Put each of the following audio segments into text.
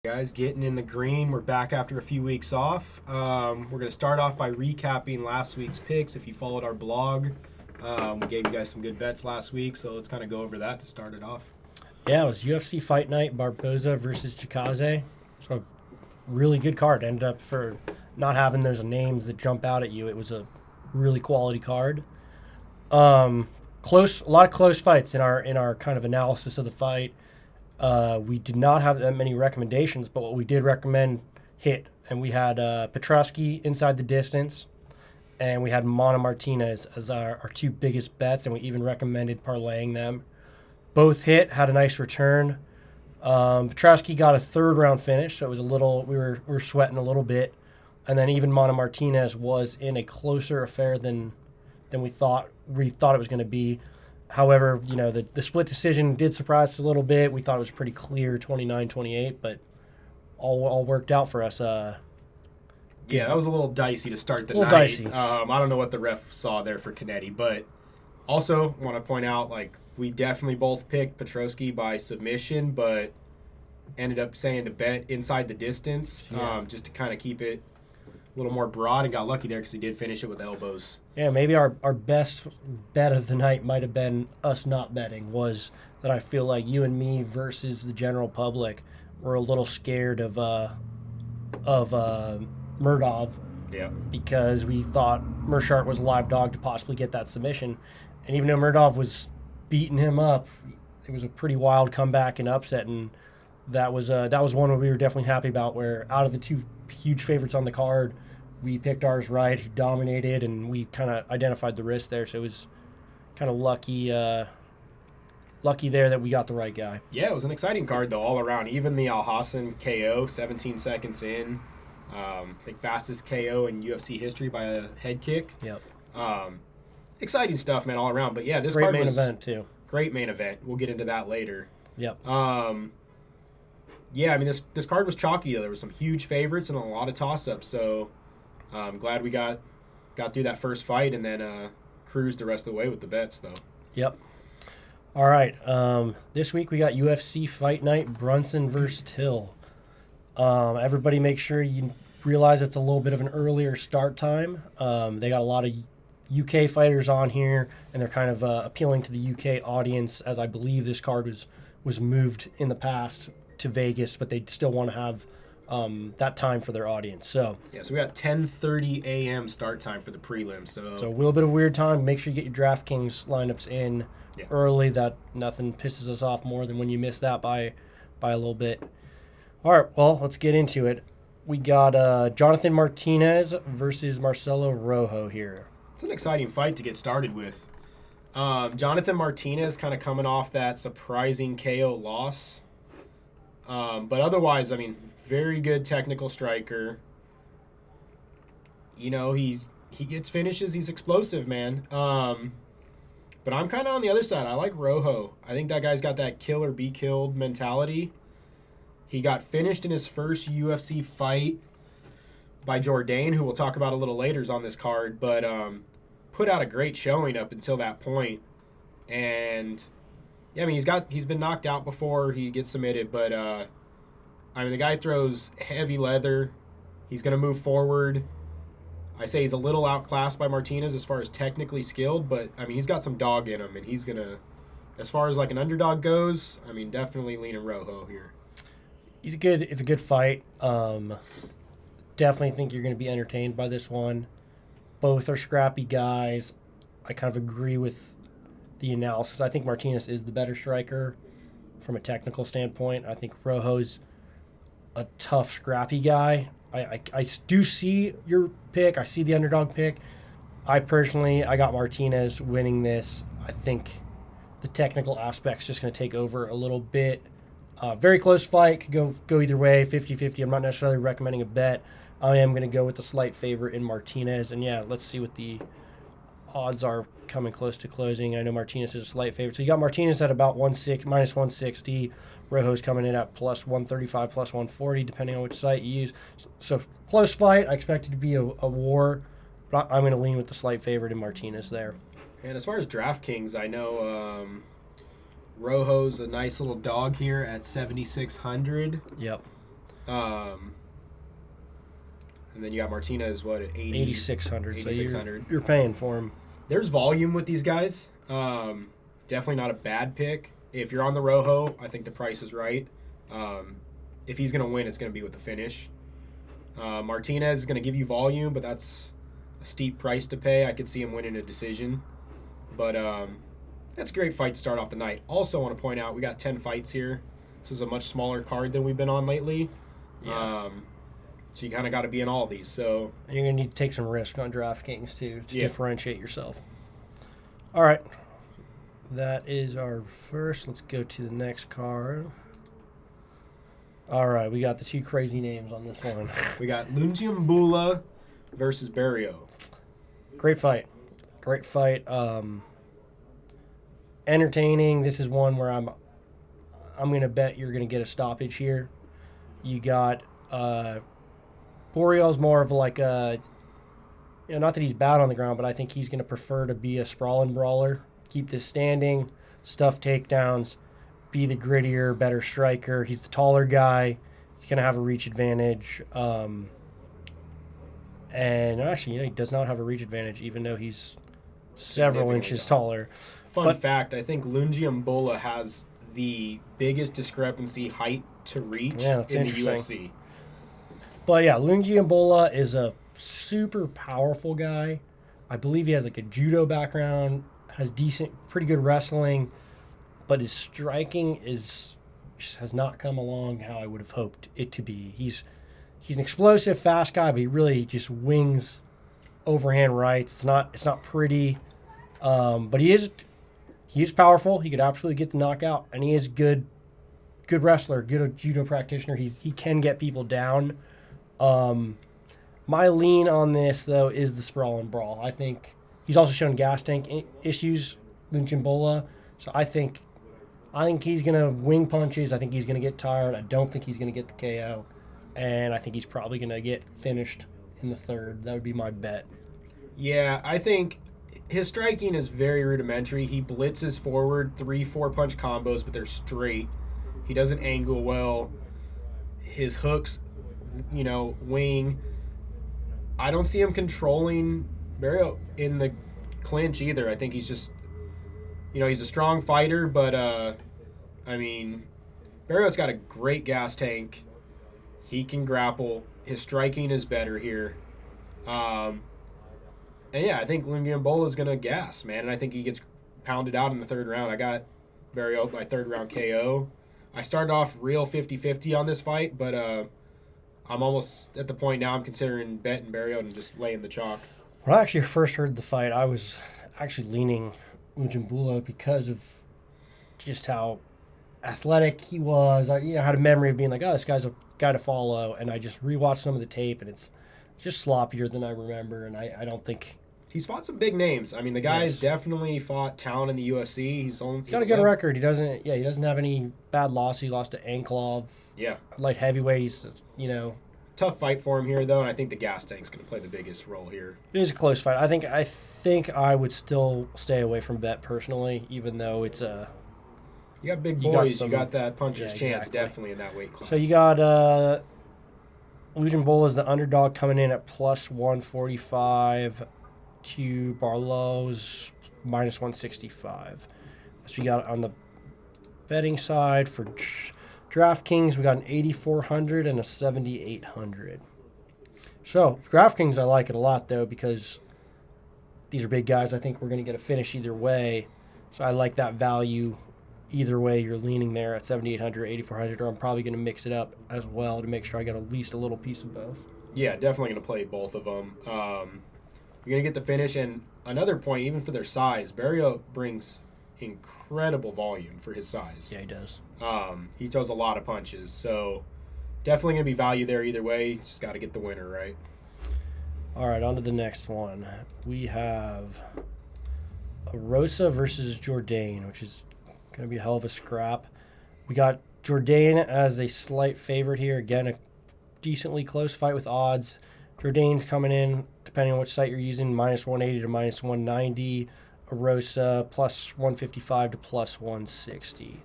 Guys, getting in the green. We're back after a few weeks off. We're going to start off by recapping last week's picks. If you followed our blog, we gave you guys some good bets last week, so let's kind of go over that to start it off. Yeah, it was UFC Fight Night, Barboza versus Chikadze. So, really good card. Ended up for not having those names that jump out at you. It was a really quality card. Close, a lot of close fights in our kind of analysis of the fight. We did not have that many recommendations, but what we did recommend hit. And we had Petrosky inside the distance, and we had Mana Martinez as our two biggest bets, and we even recommended parlaying them. Both hit, had a nice return. Petrosky got a third-round finish, so it was a little we were sweating a little bit. And then even Mana Martinez was in a closer affair than we thought it was going to be. However, you know, the split decision did surprise us a little bit. We thought it was pretty clear, 29-28, but all worked out for us. Yeah, that was a little dicey to start the night. Dicey. I don't know what the ref saw there for Canetti, but also want to point out, we definitely both picked Petrosky by submission, but ended up saying to bet inside the distance, just to kind of keep it a little more broad, and got lucky there because he did finish it with elbows. Yeah, maybe our best bet of the night might have been us not betting, was that I feel like you and me versus the general public were a little scared of Murdov. Yeah. Because we thought Mershart was a live dog to possibly get that submission. And even though Murdov was beating him up, it was a pretty wild comeback and upset, and that was one where we were definitely happy about, where out of the two huge favorites on the card, we picked ours right, who dominated, and we kind of identified the risk there. So it was kind of lucky there that we got the right guy. Yeah, it was an exciting card, though, all around. Even the Al-Hassan KO, 17 seconds in. I think fastest KO in UFC history by a head kick. Yep. Exciting stuff, man, all around. But, yeah, this great card main was event, too. Great main event. We'll get into that later. Yep. Yeah, I mean, this card was chalky, though. There were some huge favorites and a lot of toss-ups, so I'm glad we got through that first fight and then cruised the rest of the way with the bets, though. Yep. All right. This week we got UFC Fight Night, Brunson versus Till. Everybody make sure you realize it's a little bit of an earlier start time. They got a lot of UK fighters on here, and they're kind of appealing to the UK audience, as I believe this card was moved in the past to Vegas, but they still want to have that time for their audience. So we got 10:30 a.m. start time for the prelims. So a little bit of weird time. Make sure you get your DraftKings lineups in early. That nothing pisses us off more than when you miss that by a little bit. All right, well, let's get into it. We got Jonathan Martinez versus Marcelo Rojo here. It's an exciting fight to get started with. Jonathan Martinez kind of coming off that surprising KO loss. But otherwise, I mean, very good technical striker. You know, he gets finishes. He's explosive, man. But I'm kind of on the other side. I like Rojo. I think that guy's got that kill or be killed mentality. He got finished in his first UFC fight by Jourdain, who we'll talk about a little later, is on this card, but put out a great showing up until that point. And yeah, I mean, he's been knocked out before he gets submitted, but I mean, the guy throws heavy leather. He's going to move forward. I say he's a little outclassed by Martinez as far as technically skilled, but I mean, he's got some dog in him, and he's going to, as far as like an underdog goes, I mean, definitely leaning Rojo here. It's a good fight. Definitely think you're going to be entertained by this one. Both are scrappy guys. I kind of agree with the analysis. I think Martinez is the better striker from a technical standpoint. I think Rojo's a tough, scrappy guy. I do see your pick. I see the underdog pick. I got Martinez winning this. I think the technical aspect's just going to take over a little bit. Very close fight. Could go either way, 50-50. I'm not necessarily recommending a bet. I am going to go with the slight favorite in Martinez. And, yeah, let's see what the odds are coming close to closing. I know Martinez is a slight favorite. So you got Martinez at about minus 160. Rojo's coming in at plus 135, plus 140, depending on which site you use. So close fight. I expect it to be a war. But I'm going to lean with the slight favorite in Martinez there. And as far as DraftKings, I know Rojo's a nice little dog here at 7,600. Yep. And then you got Martinez, what, at 8,600. 8,600. So you're paying for him. There's volume with these guys. Definitely not a bad pick. If you're on the Rojo, I think the price is right. If he's going to win, it's going to be with the finish. Martinez is going to give you volume, but that's a steep price to pay. I could see him winning a decision. But that's a great fight to start off the night. Also want to point out, we got 10 fights here. This is a much smaller card than we've been on lately. Yeah. So you kind of got to be in all these. So And you're going to need to take some risk on DraftKings, too, to differentiate yourself. All right. That is our first. Let's go to the next card. All right. We got the two crazy names on this one. we got Lungiambula versus Barrio. Great fight. Great fight. Entertaining. This is one where I'm going to bet you're going to get a stoppage here. You got Boreal's more of like a, not that he's bad on the ground, but I think he's going to prefer to be a sprawling brawler, keep this standing, stuff takedowns, be the grittier, better striker. He's the taller guy. He's going to have a reach advantage. And actually, he does not have a reach advantage, even though he's several inches taller. Fun fact, I think Lungiambula has the biggest discrepancy height to reach in the UFC. But yeah, Lungiambula is a super powerful guy. I believe he has like a judo background, has pretty good wrestling, but his striking has not come along how I would have hoped it to be. He's an explosive, fast guy, but he really just wings overhand rights. It's not pretty, but he is powerful. He could absolutely get the knockout, and he is good wrestler, good judo practitioner. He can get people down. My lean on this though is the sprawl and brawl. I think he's also shown gas tank issues, Lungiambula. So I think he's gonna wing punches. I think he's gonna get tired. I don't think he's gonna get the KO, and I think he's probably gonna get finished in the third. That would be my bet. Yeah, I think his striking is very rudimentary. He blitzes forward 3-4 punch combos, but they're straight. He doesn't angle well. His hooks, wing. I don't see him controlling Barrio in the clinch either. I think he's just, he's a strong fighter, but, Barrio's got a great gas tank. He can grapple. His striking is better here. And yeah, I think Lungiambula is going to gas, man. And I think he gets pounded out in the third round. I got Barrio by third round KO. I started off real 50-50 on this fight, but I'm almost at the point now I'm considering betting Barrio and just laying the chalk. When I actually first heard the fight, I was actually leaning Lungiambula because of just how athletic he was. I had a memory of being like, oh, this guy's a guy to follow, and I just rewatched some of the tape, and it's just sloppier than I remember, and I don't think... He's fought some big names. I mean, the guy's definitely fought talent in the UFC. He's got a good record. He doesn't have any bad losses. He lost to Anklov. Yeah. Light heavyweight. He's, Tough fight for him here, though, and I think the gas tank's going to play the biggest role here. It is a close fight. I think I would still stay away from bet personally, even though it's a... You got big boys. You got that puncher's chance definitely in that weight class. So you got Lungiambula is the underdog coming in at plus 145 to Barlow's minus 165. So you got on the betting side for DraftKings, we got an 8,400 and a 7,800. So DraftKings, I like it a lot though because these are big guys. I think we're going to get a finish either way. So I like that value. Either way, you're leaning there at 7,800, 8,400, or I'm probably going to mix it up as well to make sure I get at least a little piece of both. Yeah, definitely going to play both of them. You're going to get the finish, and another point, even for their size, Barrio brings incredible volume for his size. Yeah, he does. He throws a lot of punches, so definitely going to be value there either way. Just got to get the winner, right? All right, on to the next one. We have Rosa versus Jourdain, which is going to be a hell of a scrap. We got Jourdain as a slight favorite here. Again, a decently close fight with odds. Jourdain's coming in, depending on which site you're using, minus 180 to minus 190. Rosa plus 155 to plus 160.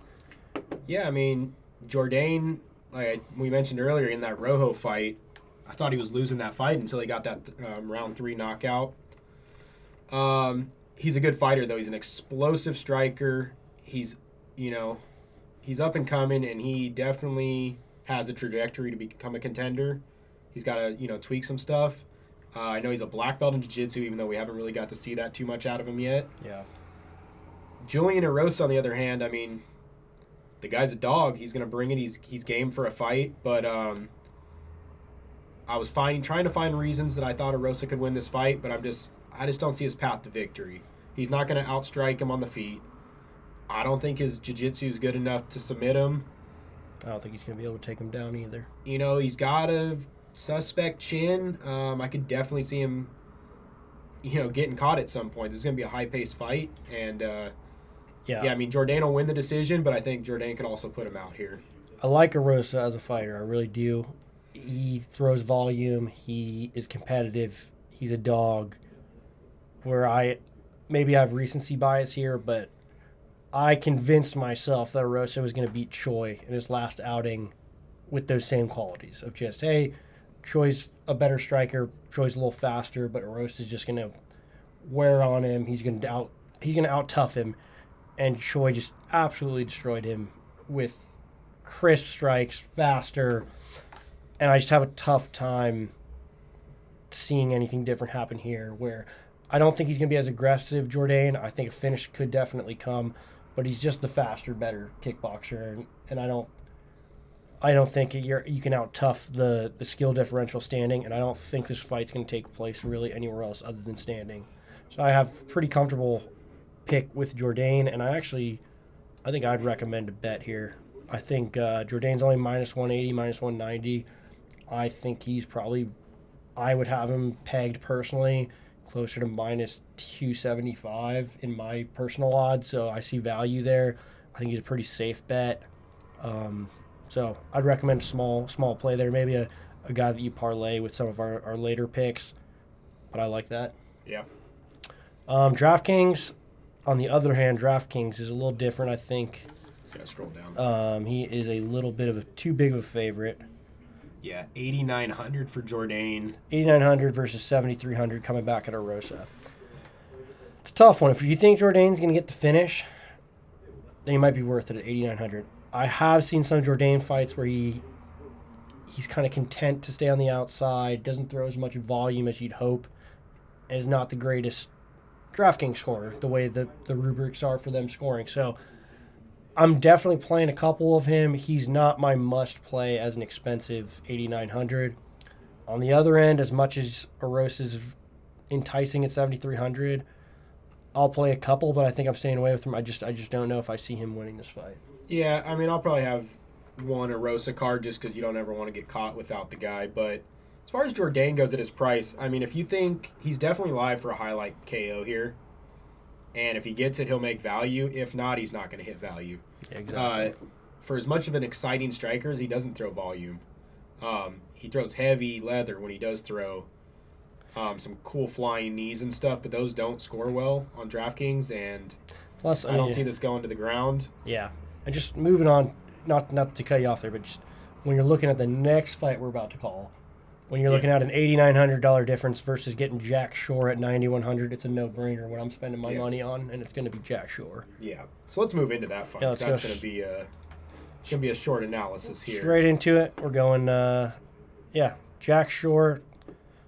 Yeah, I mean, Jourdain we mentioned earlier in that Rojo fight, I thought he was losing that fight until he got that round 3 knockout. He's a good fighter, though. He's an explosive striker. He's up and coming, and he definitely has a trajectory to become a contender. He's got to, tweak some stuff. I know he's a black belt in jiu-jitsu, even though we haven't really got to see that too much out of him yet. Yeah. Julian Erosa, on the other hand, I mean, the guy's a dog. He's going to bring it. He's game for a fight, but I was trying to find reasons that I thought Erosa could win this fight, but I just don't see his path to victory. He's not going to outstrike him on the feet. I don't think his jiu-jitsu is good enough to submit him. I don't think he's going to be able to take him down either. He's got a suspect chin. I could definitely see him, getting caught at some point. This is going to be a high-paced fight, and I mean, Jourdain will win the decision, but I think Jourdain could also put him out here. I like Erosa as a fighter. I really do. He throws volume. He is competitive. He's a dog. Where maybe I have recency bias here, but I convinced myself that Erosa was going to beat Choi in his last outing with those same qualities of just, hey, Choi's a better striker, Choi's a little faster, but Erosa's just going to wear on him. He's going to out-tough him, and Choi just absolutely destroyed him with crisp strikes, faster, and I just have a tough time seeing anything different happen here, where I don't think he's going to be as aggressive, Jourdain. I think a finish could definitely come, but he's just the faster, better kickboxer, and I don't think you can out-tough the skill differential standing, and I don't think this fight's going to take place really anywhere else other than standing. So I have pretty comfortable pick with Jourdain, and I think I'd recommend a bet here. I think Jourdain's only minus 180, minus 190. I think I would have him pegged personally closer to minus 275 in my personal odds, so I see value there. I think he's a pretty safe bet. So I'd recommend a small play there, maybe a guy that you parlay with some of our later picks, but I like that. Yeah. DraftKings, on the other hand, DraftKings is a little different, I think. Yeah, scroll down. He is a little bit of too big of a favorite. Yeah, 8,900 for Jourdain. 8,900 versus 7,300 coming back at Erosa. It's a tough one. If you think Jourdain's going to get the finish, then he might be worth it at 8,900. I have seen some Jourdain fights where he's kind of content to stay on the outside, doesn't throw as much volume as you'd hope, and is not the greatest DraftKings scorer, the way the rubrics are for them scoring. So I'm definitely playing a couple of him. He's not my must play as an expensive 8,900. On the other end, as much as Erosa's enticing at 7,300, I'll play a couple, but I think I'm staying away with him. I just don't know if I see him winning this fight. Yeah, I mean, I'll probably have one Erosa card just because you don't ever want to get caught without the guy. But as far as Jourdain goes at his price, I mean, if you think he's definitely live for a highlight KO here, and if he gets it, he'll make value. If not, he's not going to hit value. Yeah, exactly. For as much of an exciting striker as he doesn't throw volume. He throws heavy leather when he does throw some cool flying knees and stuff, but those don't score well on DraftKings, and Plus, I don't see this going to the ground. Yeah. And just moving on, not to cut you off there, but just when you're looking at the next fight we're about to call, when you're looking at an $8,900 difference versus getting Jack Shore at $9,100, it's a no-brainer what I'm spending my money on, and it's going to be Jack Shore. Yeah. So let's move into that fight. Yeah, That's going to be a short analysis here. Straight into it. We're going, Jack Shore,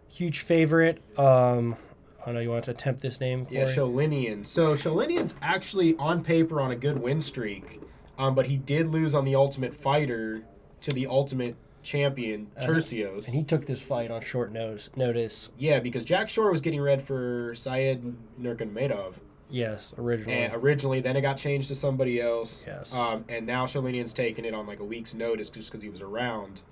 huge favorite. I know you want to attempt this name. Yeah, Sholinian. So Sholinian's actually on paper on a good win streak, but he did lose on the Ultimate Fighter to the Ultimate Champion, Tercios. And he took this fight on short notice. Yeah, because Jack Shore was getting read for Syed Nurmagomedov. Yes, originally. Then it got changed to somebody else. Yes. And now Sholinian's taking it on like a week's notice just because he was around.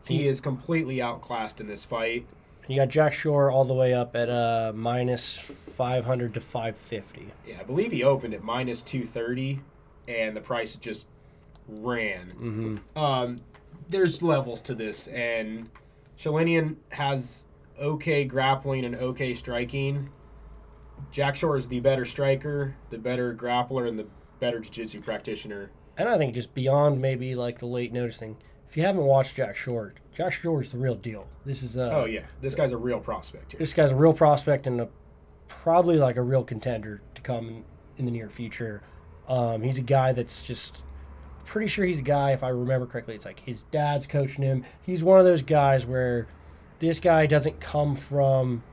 He is completely outclassed in this fight. You got Jack Shore all the way up at minus 500 to 550. Yeah, I believe he opened at minus 230, and the price just ran. Mm-hmm. There's levels to this, and Sholinian has okay grappling and okay striking. Jack Shore is the better striker, the better grappler, and the better jiu-jitsu practitioner. And I think just beyond maybe like the late noticing, if you haven't watched Jack Shore is the real deal. This is oh yeah, this guy's a real prospect here. This guy's a real prospect and probably like a real contender to come in the near future. He's a guy that's just pretty sure he's a guy, if I remember correctly, it's like his dad's coaching him. He's one of those guys where this guy doesn't come from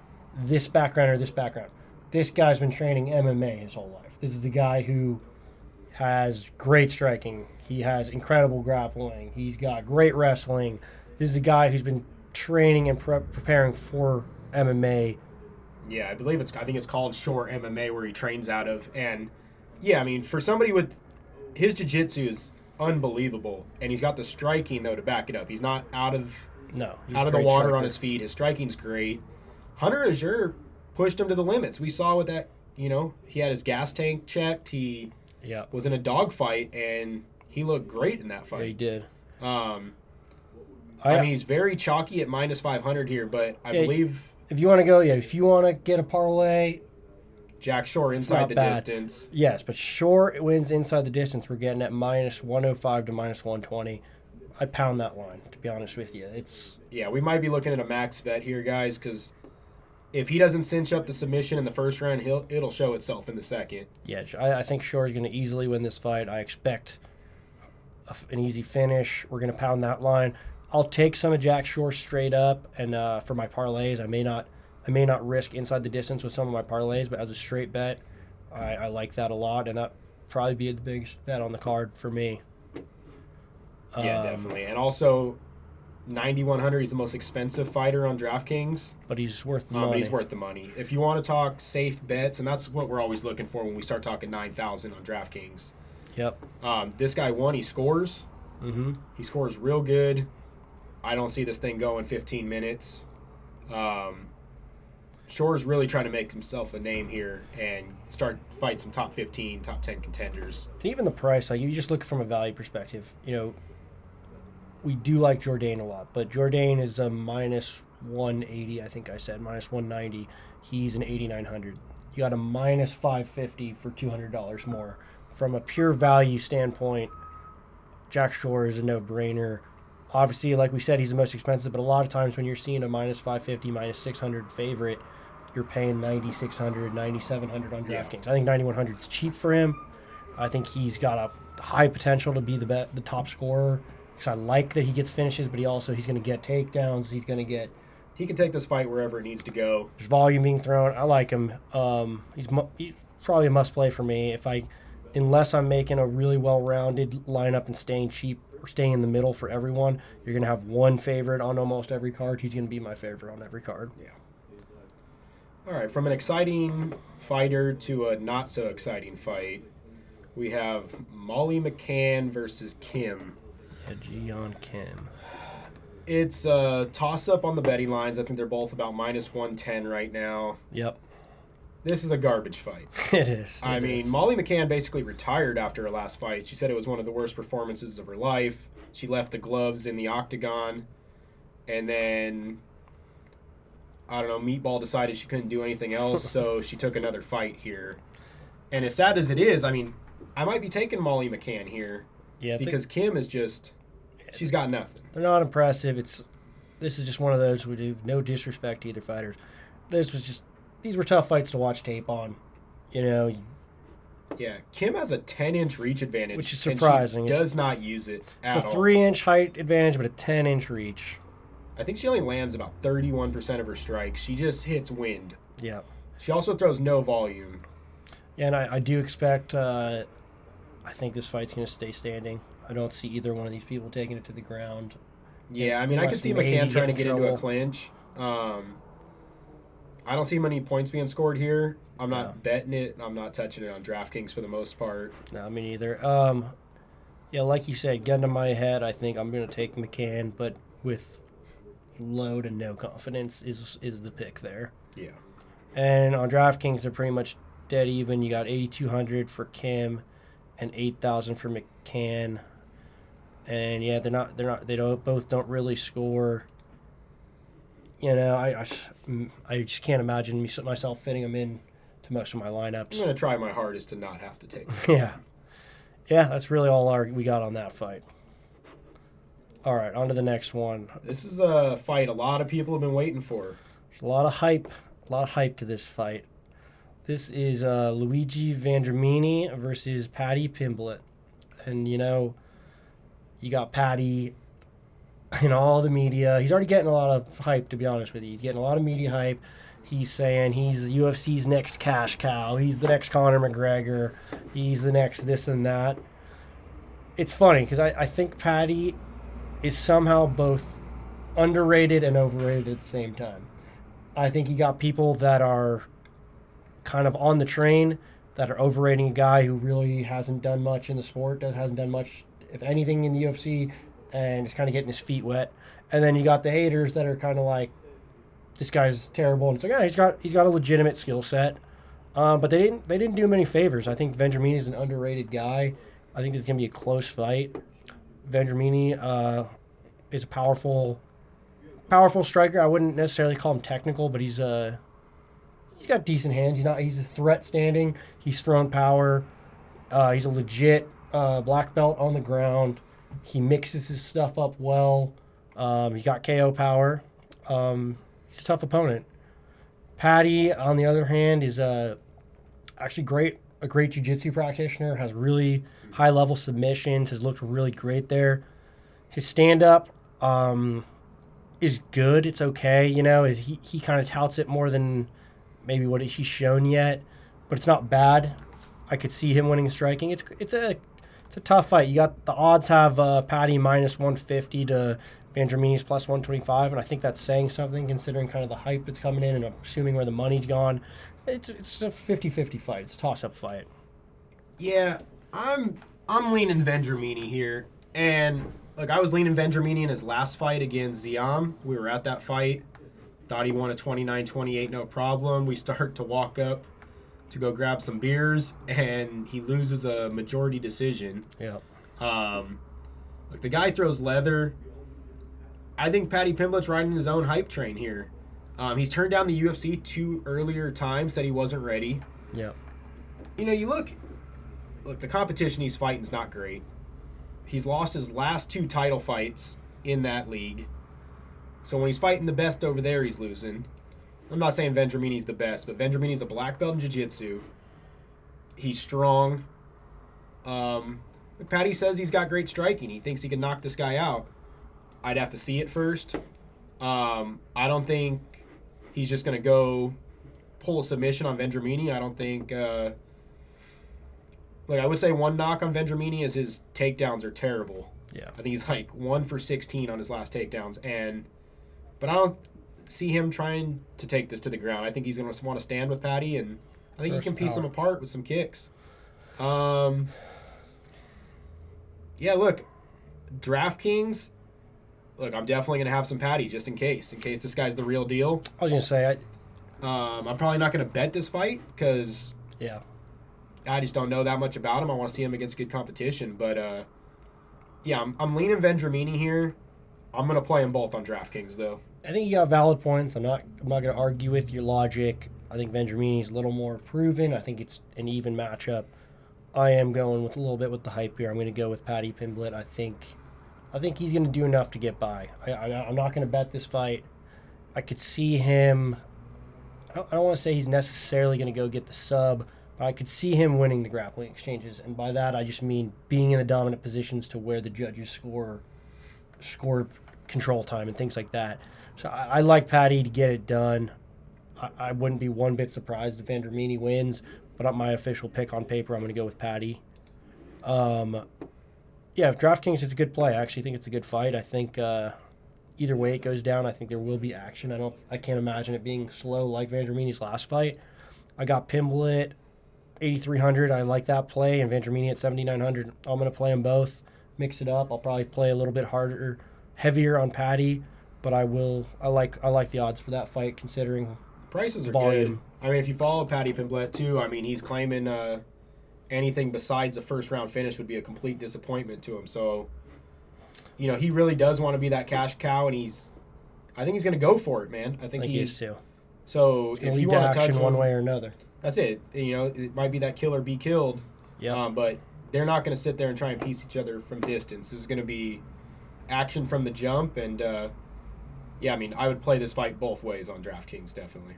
this background or this background. This guy's been training MMA his whole life. This is a guy who has great striking. He has incredible grappling. He's got great wrestling. This is a guy who's been training and preparing for MMA. Yeah, I think it's called Shore MMA where he trains out of. And yeah, I mean, for somebody with his jiu-jitsu is unbelievable, and he's got the striking though to back it up. He's not out of the water striker on his feet. His striking's great. Hunter Azure pushed him to the limits. We saw with that, he had his gas tank checked. He was in a dogfight, and he looked great in that fight. Yeah, he did. I mean, he's very chalky at minus 500 here, but I believe if you want to get a parlay, Jack Shore inside the distance. Yes, but Shore wins inside the distance. We're getting at minus 105 to minus 120. I'd pound that line, to be honest with you. We might be looking at a max bet here, guys, because if he doesn't cinch up the submission in the first round, it'll show itself in the second. Yeah, I think Shore is going to easily win this fight. I expect an easy finish. We're going to pound that line. I'll take some of Jack Shore straight up, and for my parlays, I may not risk inside the distance with some of my parlays, but as a straight bet, I like that a lot, and that probably be the biggest bet on the card for me. Yeah, definitely. And also, 9,100, he's the most expensive fighter on DraftKings. But he's worth the money. But he's worth the money. If you want to talk safe bets, and that's what we're always looking for when we start talking 9,000 on DraftKings. Yep. This guy won. He scores. Mm-hmm. He scores real good. I don't see this thing going 15 minutes. Shore's really trying to make himself a name here and fight some top 15, top 10 contenders. And even the price, like you just look from a value perspective, we do like Jourdain a lot, but Jourdain is a minus 180, I think I said, minus 190. He's an 8,900. You got a minus 550 for $200 more. From a pure value standpoint, Jack Shore is a no-brainer. Obviously, like we said, he's the most expensive, but a lot of times when you're seeing a minus 550, minus 600 favorite, you're paying 9,600, 9,700 on DraftKings. I think 9,100 is cheap for him. I think he's got a high potential to be the top scorer. Because I like that he gets finishes, but he's going to get takedowns. He can take this fight wherever it needs to go. There's volume being thrown. I like him. He's probably a must play for me. Unless I'm making a really well-rounded lineup and staying cheap or staying in the middle for everyone, you're going to have one favorite on almost every card. He's going to be my favorite on every card. Yeah. All right, from an exciting fighter to a not-so-exciting fight, we have Molly McCann versus Kim. Jiyeon Kim. It's a toss-up on the betting lines. I think they're both about minus 110 right now. Yep. This is a garbage fight. It is. I mean, Molly McCann basically retired after her last fight. She said it was one of the worst performances of her life. She left the gloves in the octagon. And then, I don't know, Meatball decided she couldn't do anything else, so she took another fight here. And as sad as it is, I mean, I might be taking Molly McCann here. Yeah, because Kim is just, she's got nothing. They're not impressive. This is just one of those we do no disrespect to either fighters. These were tough fights to watch tape on, Yeah, Kim has a 10-inch reach advantage, which is surprising. And she does not use it at all. It's a 3-inch height advantage, but a 10-inch reach. I think she only lands about 31% of her strikes. She just hits wind. Yeah. She also throws no volume. Yeah, and I do expect. I think this fight's going to stay standing. I don't see either one of these people taking it to the ground. Yeah, I mean, I could see McCann trying to get into a clinch. I don't see many points being scored here. I'm not betting it. I'm not touching it on DraftKings for the most part. No, me neither. Yeah, like you said, gun to my head, I think I'm going to take McCann, but with low to no confidence is the pick there. Yeah. And on DraftKings, they're pretty much dead even. You got 8,200 for Kim and 8,000 for McCann. And yeah, they both don't really score. I just can't imagine myself fitting them in to most of my lineups. I'm going to try my hardest to not have to take them. Yeah. Yeah, that's really all we got on that fight. All right, on to the next one. This is a fight a lot of people have been waiting for. There's a lot of hype to this fight. This is Luigi Vendramini versus Paddy Pimblett. And, you got Paddy in all the media. He's already getting a lot of hype, to be honest with you. He's getting a lot of media hype. He's saying he's the UFC's next cash cow. He's the next Conor McGregor. He's the next this and that. It's funny because I think Paddy is somehow both underrated and overrated at the same time. I think you got people that are kind of on the train that are overrating a guy who really hasn't done much in the sport, hasn't done much, if anything, in the UFC, and is kind of getting his feet wet. And then you got the haters that are kind of like, this guy's terrible, and it's like, yeah, he's got a legitimate skill set, but they didn't do him any favors. I think Vendramini is an underrated guy. I think it's gonna be a close fight. Vendramini is a powerful striker. I wouldn't necessarily call him technical, but he's got decent hands. He's a threat standing. He's throwing power. He's a legit black belt on the ground. He mixes his stuff up well. He's got KO power. He's a tough opponent. Paddy, on the other hand, is actually a great jiu-jitsu practitioner, has really high-level submissions, has looked really great there. His stand-up is good. It's okay. He kind of touts it more than maybe what he's shown yet, but it's not bad. I could see him winning striking. It's a tough fight. You got the odds have Paddy minus 150 to Vendramini's plus 125, and I think that's saying something considering kind of the hype that's coming in and assuming where the money's gone. It's a 50-50 fight. It's a toss-up fight. Yeah, I'm leaning Vendramini here. And, look, I was leaning Vendramini in his last fight against Ziam. We were at that fight. Thought he won a 29-28, no problem. We start to walk up to go grab some beers, and he loses a majority decision. Yeah. Look, the guy throws leather. I think Paddy Pimblett's riding his own hype train here. He's turned down the UFC 2 earlier times, said he wasn't ready. Yeah. You look, the competition he's fighting is not great. He's lost his last 2 title fights in that league. So when he's fighting the best over there, he's losing. I'm not saying Vendramini's the best, but Vendramini's a black belt in jiu-jitsu. He's strong. Paddy says he's got great striking. He thinks he can knock this guy out. I'd have to see it first. I don't think he's just going to go pull a submission on Vendramini. I don't think... I would say one knock on Vendramini is his takedowns are terrible. Yeah. I think he's 1 for 16 on his last takedowns. But I don't see him trying to take this to the ground. I think he's going to want to stand with Paddy, and I think he can piece him apart with some kicks. Yeah, look, Draftkings... Look, I'm definitely going to have some Paddy just in case this guy's the real deal. I was going to say... I'm probably not going to bet this fight because I just don't know that much about him. I want to see him against good competition. But, yeah, I'm leaning Vendramini here. I'm going to play them both on Draftkings, though. I think you got valid points. I'm not going to argue with your logic. I think Vendramini's a little more proven. I think it's an even matchup. I am going with a little bit with the hype here. I'm going to go with Paddy Pimblett. I think he's going to do enough to get by. I'm not going to bet this fight. I could see him... I don't want to say he's necessarily going to go get the sub, but I could see him winning the grappling exchanges. And by that, I just mean being in the dominant positions to where the judges score control time and things like that. So I like Paddy to get it done. I wouldn't be one bit surprised if Vendramini wins, but on my official pick on paper, I'm going to go with Paddy. Yeah, if DraftKings, it's a good play. I actually think it's a good fight. I think either way it goes down, I think there will be action. I can't imagine it being slow like Vendramini's last fight. I got Pimblett 8,300. I like that play, and Vendramini at 7,900. I'm going to play them both, mix it up. I'll probably play a little bit harder, heavier on Paddy, but I like the odds for that fight considering prices are volume. Good. I mean, if you follow Paddy Pimblett too, I mean, he's claiming anything besides a first-round finish would be a complete disappointment to him. So, he really does want to be that cash cow, and I think he's going to go for it, man. I think he's too. So if you want to touch one way or another, that's it. It might be that kill or be killed. Yeah. But they're not going to sit there and try and piece each other from distance. This is going to be action from the jump, and yeah, I mean, I would play this fight both ways on DraftKings, definitely.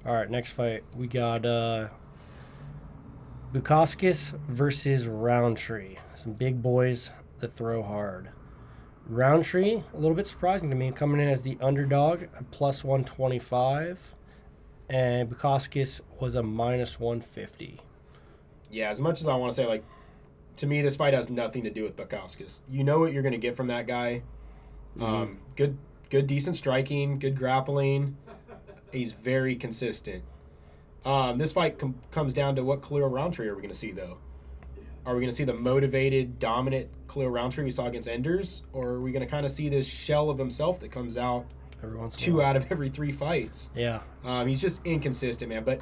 All right, next fight. We got Bukauskas versus Roundtree. Some big boys that throw hard. Roundtree, a little bit surprising to me, coming in as the underdog at plus 125, and Bukauskas was a minus 150. Yeah, as much as I want to say, like, to me, this fight has nothing to do with Bukauskas. You know what you're going to get from that guy. Good, decent striking, good grappling. He's very consistent. This fight comes down to what Khalil Roundtree are we going to see, though? Are we going to see the motivated, dominant Khalil Roundtree we saw against Enders? Or are we going to kind of see this shell of himself that comes out Every once in a 2 while. out of every 3 fights? Yeah. He's just inconsistent, man. But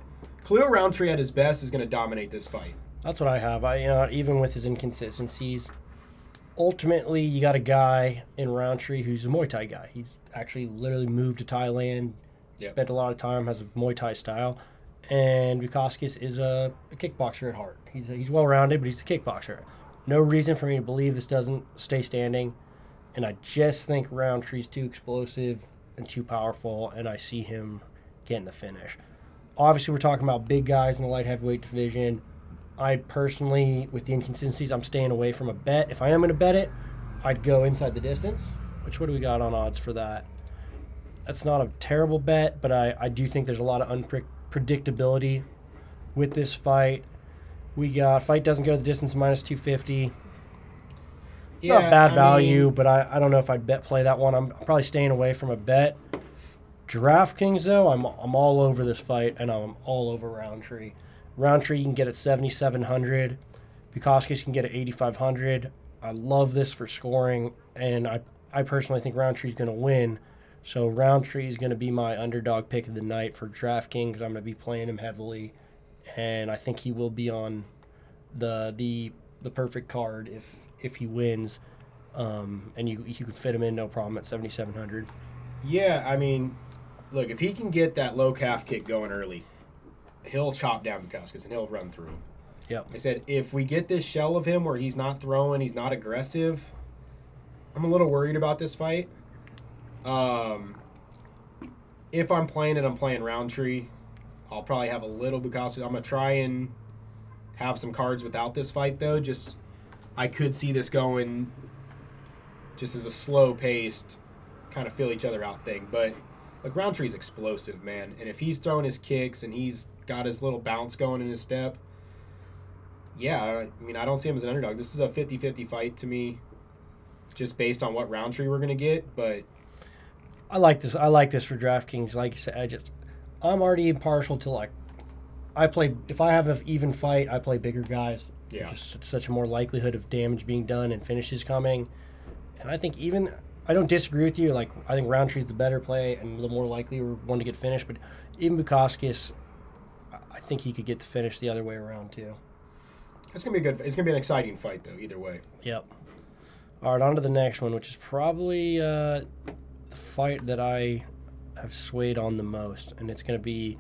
Khalil Roundtree at his best is going to dominate this fight. That's what I have. Even with his inconsistencies, ultimately you got a guy in Roundtree who's a Muay Thai guy. He's actually literally moved to Thailand, spent a lot of time, has a Muay Thai style. And Bukauskas is a kickboxer at heart. He's well-rounded, but he's a kickboxer. No reason for me to believe this doesn't stay standing. And I just think Roundtree's too explosive and too powerful, and I see him getting the finish. Obviously, we're talking about big guys in the light heavyweight division. I personally, with the inconsistencies, I'm staying away from a bet. If I am going to bet it, I'd go inside the distance. What do we got on odds for that? That's not a terrible bet, but I do think there's a lot of unpredictability with this fight. We got fight doesn't go the distance minus 250. Yeah, Not bad value, mean, but I don't know if I'd play that one. I'm probably staying away from a bet. DraftKings, though, I'm all over this fight, and I'm all over Roundtree. Roundtree you can get at 7,700. Bukauskas can get at 8,500. I love this for scoring, and I personally think Roundtree's going to win. So Roundtree is going to be my underdog pick of the night for DraftKings. I'm going to be playing him heavily, and I think he will be on the perfect card if he wins. And you can fit him in no problem at 7,700. Yeah, I mean, look, if he can get that low calf kick going early, he'll chop down Bukauskas and he'll run through him. Yep. I said, if we get this shell of him where he's not throwing, he's not aggressive, I'm a little worried about this fight. If I'm playing it, I'm playing Roundtree. I'll probably have a little Bukauskas. I'm going to try and have some cards without this fight, though. Just, I could see this going just as a slow-paced, kind of feel each other out thing. But, like, Roundtree's explosive, man. And if he's throwing his kicks and he's got his little bounce going in his step, yeah, I mean, I don't see him as an underdog. This is a 50-50 fight to me, just based on what Roundtree we're going to get, but I like this. I like this for DraftKings. Like you said, I'm already impartial to, like, if I have an even fight, I play bigger guys. Yeah. There's just such a more likelihood of damage being done and finishes coming. And I think I don't disagree with you. Like, I think Roundtree's the better play and the more likely one to get finished. But even Bukauskas, I think he could get the finish the other way around too. it's going to be it's going to be an exciting fight, though, either way. Yep. All right, on to the next one, which is probably the fight that I have swayed on the most, and it's going to be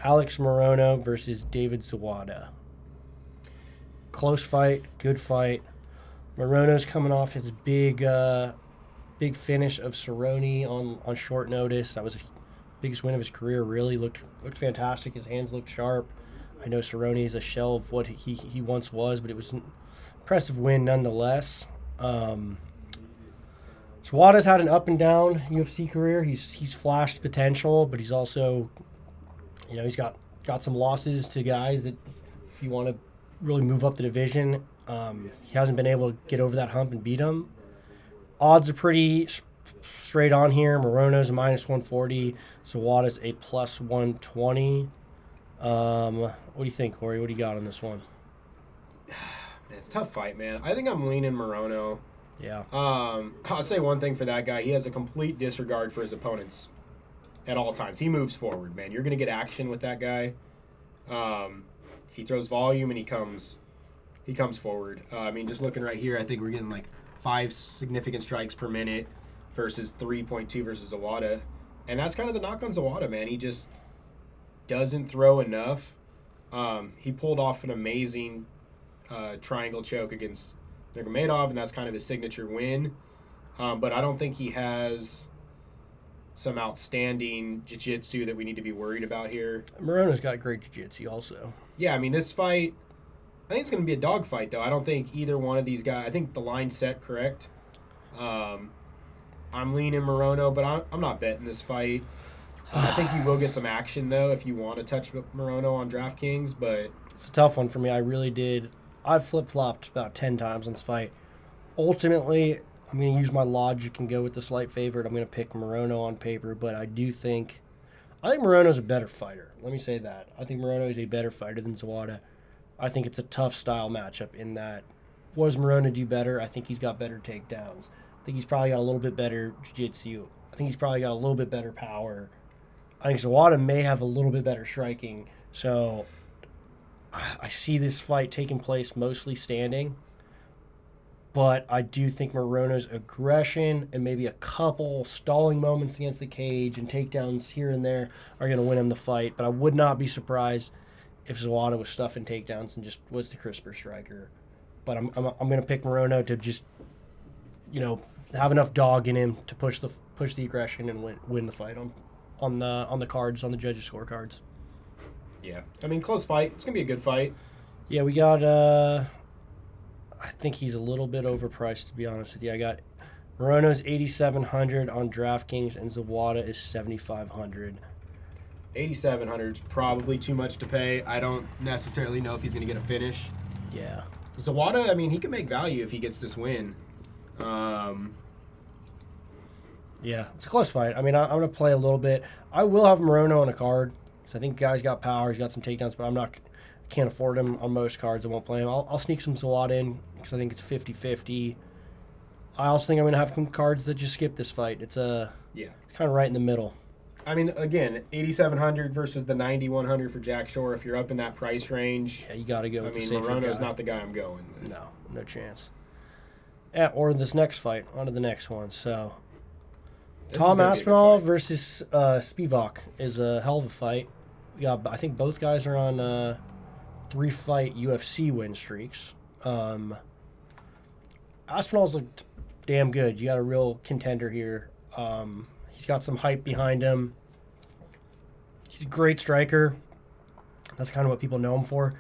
Alex Morono versus David Zawada. Close fight, good fight. Morono's coming off his big finish of Cerrone on short notice. That was the biggest win of his career, really. Looked fantastic. His hands looked sharp. I know Cerrone is a shell of what he once was, but it was an impressive win nonetheless. Zawada's had an up and down UFC career. He's flashed potential, but he's also, he's got some losses to guys that, if you want to really move up the division, he hasn't been able to get over that hump and beat him. Odds are pretty straight on here. Morono's a minus 140. Zawada's a plus 120. What do you think, Corey? What do you got on this one? Man, it's a tough fight, man. I think I'm leaning Morono. Yeah. I'll say one thing for that guy. He has a complete disregard for his opponents at all times. He moves forward, man. You're going to get action with that guy. He throws volume and he comes forward. I mean, just looking right here, I think we're getting like 5 significant strikes per minute versus 3.2 versus Zawada. And that's kind of the knock on Zawada, man. He just doesn't throw enough. He pulled off an amazing triangle choke against Nurmagomedov, and that's kind of his signature win. But I don't think he has some outstanding jiu-jitsu that we need to be worried about here. Morono's got great jiu-jitsu also. Yeah, I mean, this fight, I think it's going to be a dog fight, though. I don't think either one of these guys, I think the line's set correct. I'm leaning Morono, but I'm not betting this fight. I think you will get some action, though, if you want to touch Morono on DraftKings, but... It's a tough one for me. I really did. I've flip-flopped about 10 times on this fight. Ultimately, I'm going to use my logic and go with the slight favorite. I'm going to pick Morono on paper, but I think Morono's a better fighter. Let me say that. I think Morono is a better fighter than Zawada. I think it's a tough style matchup in that, what does Morono do better? I think he's got better takedowns. I think he's probably got a little bit better jiu-jitsu. I think he's probably got a little bit better power. I think Zawada may have a little bit better striking. So I see this fight taking place mostly standing. But I do think Morono's aggression and maybe a couple stalling moments against the cage and takedowns here and there are going to win him the fight. But I would not be surprised if Zawada was stuffing takedowns and just was the crisper striker. But I'm going to pick Morono to just, have enough dog in him to push the aggression and win the fight on the cards, on the judges' scorecards. Yeah. I mean, close fight. It's going to be a good fight. Yeah, we got... I think he's a little bit overpriced, to be honest with you. I got Morono's $8,700 on DraftKings, and Zawada is $7,500. $8,700 is probably too much to pay. I don't necessarily know if he's going to get a finish. Yeah. Zawada, I mean, he can make value if he gets this win. Yeah, it's a close fight. I mean, I'm going to play a little bit. I will have Morono on a card, so I think guy's got power. He's got some takedowns, but can't afford him on most cards. I won't play him. I'll sneak some Zawada in because I think it's 50-50. I also think I'm going to have some cards that just skip this fight. It's kind of right in the middle. I mean, again, $8,700 versus the $9,100 for Jack Shore. If you're up in that price range, yeah, you got to go. I mean, Morono's not the guy I'm going with. No chance. Yeah, or this next fight. On to the next one. So, Tom Aspinall versus Spivak is a hell of a fight. I think both guys are on 3-fight UFC win streaks. Aspinall's looked damn good. You got a real contender here. He's got some hype behind him. He's a great striker. That's kind of what people know him for.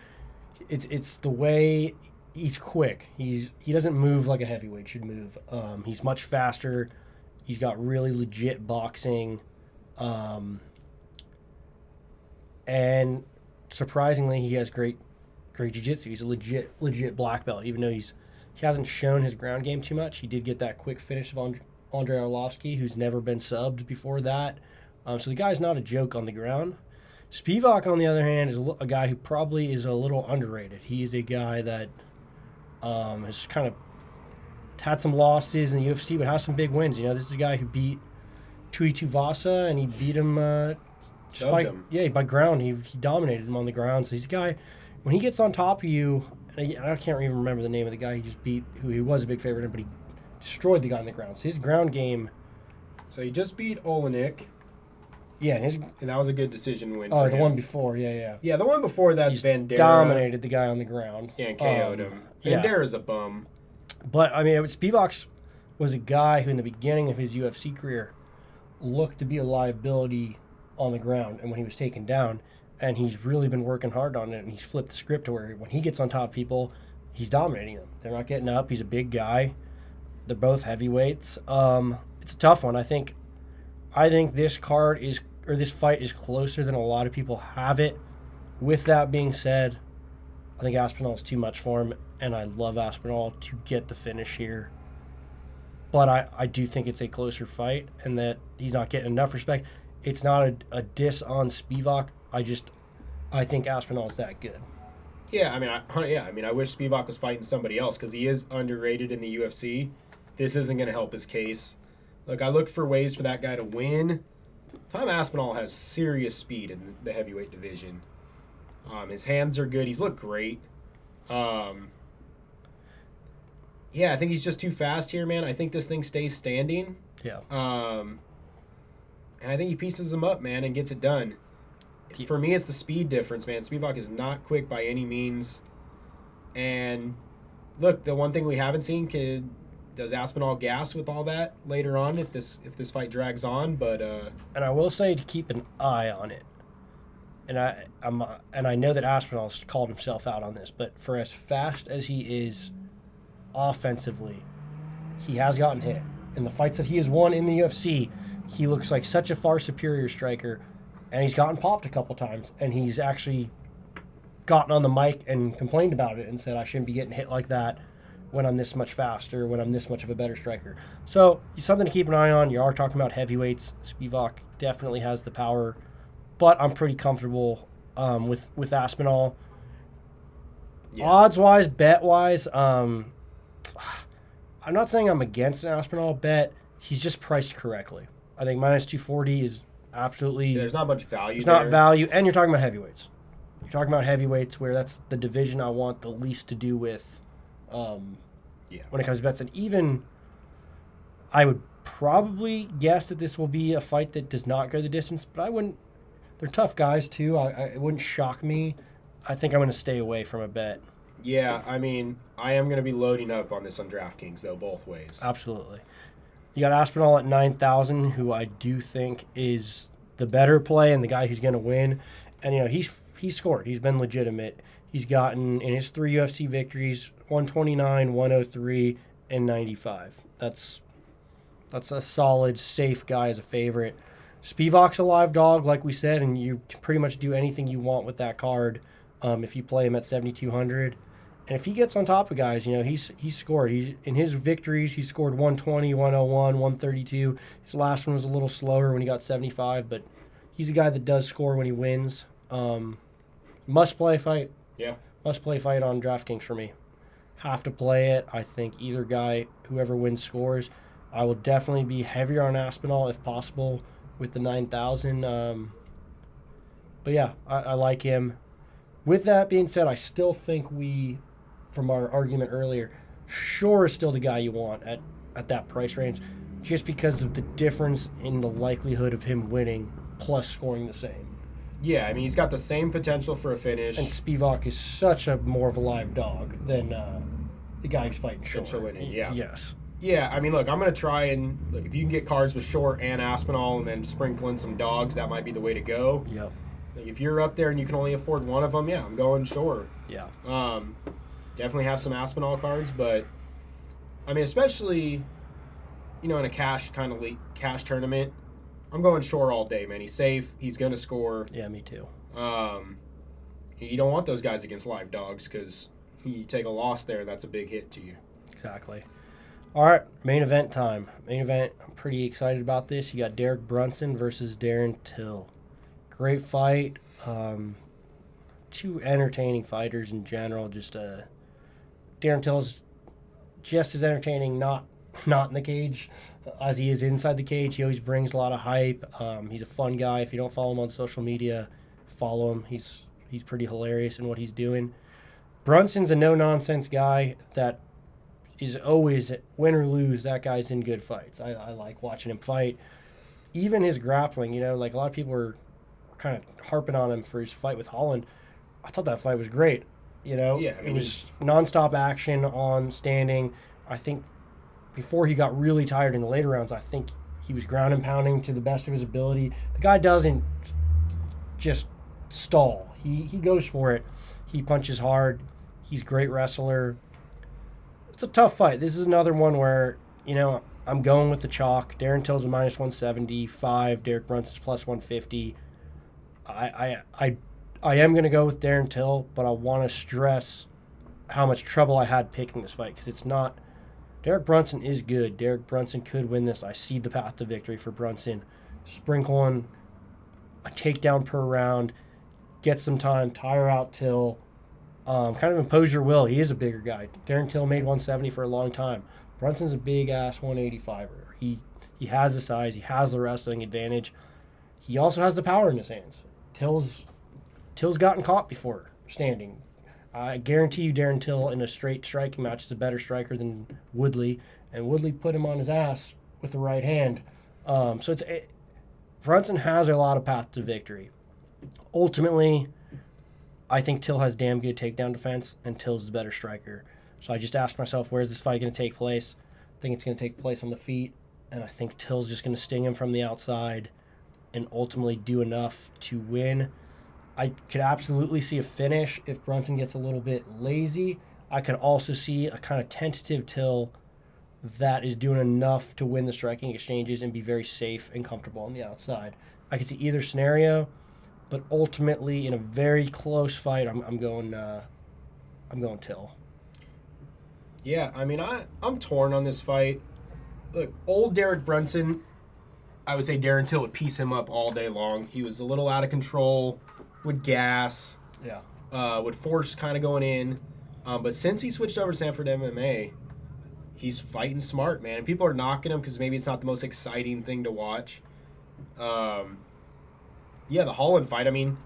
It's the way he's quick. He doesn't move like a heavyweight should move. He's much faster. He's got really legit boxing. And surprisingly, he has great jiu-jitsu. He's a legit black belt, even though he hasn't shown his ground game too much. He did get that quick finish of Andrei Arlovsky, who's never been subbed before that. So the guy's not a joke on the ground. Spivak, on the other hand, is a guy who probably is a little underrated. He is a guy that has kind of had some losses in the UFC, but has some big wins. This is a guy who beat Tui Tuivasa, and he beat him by ground. He dominated him on the ground. So he's a guy, when he gets on top of you, and I can't even remember the name of the guy he just beat, who he was a big favorite in, but he destroyed the guy on the ground. So his ground game... So he just beat Olenek. Yeah, and that was a good decision win for him. Oh, the one before, yeah. Yeah, the one before that's Vandera. Dominated the guy on the ground. Yeah, and KO'd him. Vandera's a bum. But, I mean, Spivak was a guy who, in the beginning of his UFC career, looked to be a liability on the ground, and when he was taken down, and he's really been working hard on it, and he's flipped the script to where when he gets on top of people, he's dominating them. They're not getting up. He's a big guy. They're both heavyweights. It's a tough one. I think this fight is closer than a lot of people have it. With that being said, I think Aspinall is too much for him, and I love Aspinall to get the finish here. But I do think it's a closer fight, and that he's not getting enough respect. It's not a diss on Spivak. I think Aspinall is that good. Yeah, I mean, I wish Spivak was fighting somebody else because he is underrated in the UFC. This isn't going to help his case. Look, I looked for ways for that guy to win. Tom Aspinall has serious speed in the heavyweight division. His hands are good. He's looked great. Yeah, I think he's just too fast here, man. I think this thing stays standing. Yeah. And I think he pieces him up, man, and gets it done. For me, it's the speed difference, man. Spivak is not quick by any means. And look, the one thing we haven't seen, does Aspinall gas with all that later on if this fight drags on? But and I will say to keep an eye on it. And I know that Aspinall's called himself out on this, but for as fast as he is offensively, he has gotten hit. In the fights that he has won in the UFC, he looks like such a far superior striker, and he's gotten popped a couple times, and he's actually gotten on the mic and complained about it and said, I shouldn't be getting hit like that when I'm this much faster, when I'm this much of a better striker. So, something to keep an eye on. You are talking about heavyweights. Spivak definitely has the power, but I'm pretty comfortable with Aspinall. Yeah. Odds-wise, bet-wise, I'm not saying I'm against an Aspinall bet. He's just priced correctly. I think minus 240 is absolutely... There's not much value There's there. not value, and you're talking about heavyweights. You're talking about heavyweights where that's the division I want the least to do with when it comes to bets. And even I would probably guess that this will be a fight that does not go the distance, but I wouldn't... They're tough guys, too. It wouldn't shock me. I think I'm going to stay away from a bet. Yeah, I mean, I am going to be loading up on this on DraftKings, though, both ways. Absolutely. You got Aspinall at 9,000, who I do think is the better play and the guy who's going to win. And, he's scored. He's been legitimate. He's gotten, in his 3 UFC victories, 129, 103, and 95. That's a solid, safe guy as a favorite. Spivak's a live dog, like we said, and you can pretty much do anything you want with that card if you play him at 7,200. And if he gets on top of guys, he's scored. In his victories, he scored 120, 101, 132. His last one was a little slower when he got 75, but he's a guy that does score when he wins. Must-play fight. Yeah. Must-play fight on DraftKings for me. Have to play it. I think either guy, whoever wins, scores. I will definitely be heavier on Aspinall if possible with the 9,000. But yeah, I like him. With that being said, I still think from our argument earlier, Shore is still the guy you want at that price range, just because of the difference in the likelihood of him winning plus scoring the same. Yeah, I mean, he's got the same potential for a finish. And Spivak is such a more of a live dog than the guy who's fighting Shore. Yeah. Yes. Yeah, I mean, look, I'm going to try and, look, if you can get cards with Short and Aspinall and then sprinkle in some dogs, that might be the way to go. Yep. Like, if you're up there and you can only afford one of them, yeah, I'm going Short. Yeah. Definitely have some Aspinall cards, but, I mean, especially, in a cash tournament, I'm going Shore all day, man. He's safe. He's going to score. Yeah, me too. You don't want those guys against live dogs because you take a loss there, and that's a big hit to you. Exactly. All right, main event time. Main event, I'm pretty excited about this. You got Derek Brunson versus Darren Till. Great fight. Two entertaining fighters in general. Just Darren Till's just as entertaining, not in the cage as he is inside the cage. He always brings a lot of hype. He's a fun guy. If you don't follow him on social media, follow him. He's pretty hilarious in what he's doing. Brunson's a no-nonsense guy that is always, win or lose, that guy's in good fights. I like watching him fight. Even his grappling, like a lot of people were kind of harping on him for his fight with Holland. I thought that fight was great. Yeah, I mean, it was nonstop action on standing. I think before he got really tired in the later rounds, I think he was ground and pounding to the best of his ability. The guy doesn't just stall. He goes for it. He punches hard. He's a great wrestler. It's a tough fight. This is another one where, I'm going with the chalk. Darren Till's a minus 175. Derek Brunson's plus 150. I am going to go with Darren Till, but I want to stress how much trouble I had picking this fight because it's not. Derek Brunson is good. Derek Brunson could win this. I see the path to victory for Brunson. Sprinkling a takedown per round, get some time, tire out Till. Kind of impose your will. He is a bigger guy. Darren Till made 170 for a long time. Brunson's a big-ass 185er. He has the size. He has the wrestling advantage. He also has the power in his hands. Till's gotten caught before standing. I guarantee you Darren Till in a straight striking match is a better striker than Woodley, and Woodley put him on his ass with the right hand. Brunson has a lot of path to victory. Ultimately, I think Till has damn good takedown defense, and Till's the better striker. So I just asked myself, where's this fight going to take place? I think it's going to take place on the feet, and I think Till's just going to sting him from the outside and ultimately do enough to win. I could absolutely see a finish if Brunson gets a little bit lazy. I could also see a kind of tentative Till that is doing enough to win the striking exchanges and be very safe and comfortable on the outside. I could see either scenario, but ultimately in a very close fight, I'm going Till. Yeah, I mean, I'm torn on this fight. Look, old Derek Brunson, I would say Darren Till would piece him up all day long. He was a little out of control, would gas, would force kind of going in. But since he switched over to Sanford MMA, he's fighting smart, man. And people are knocking him because maybe it's not the most exciting thing to watch. The Holland fight, I mean,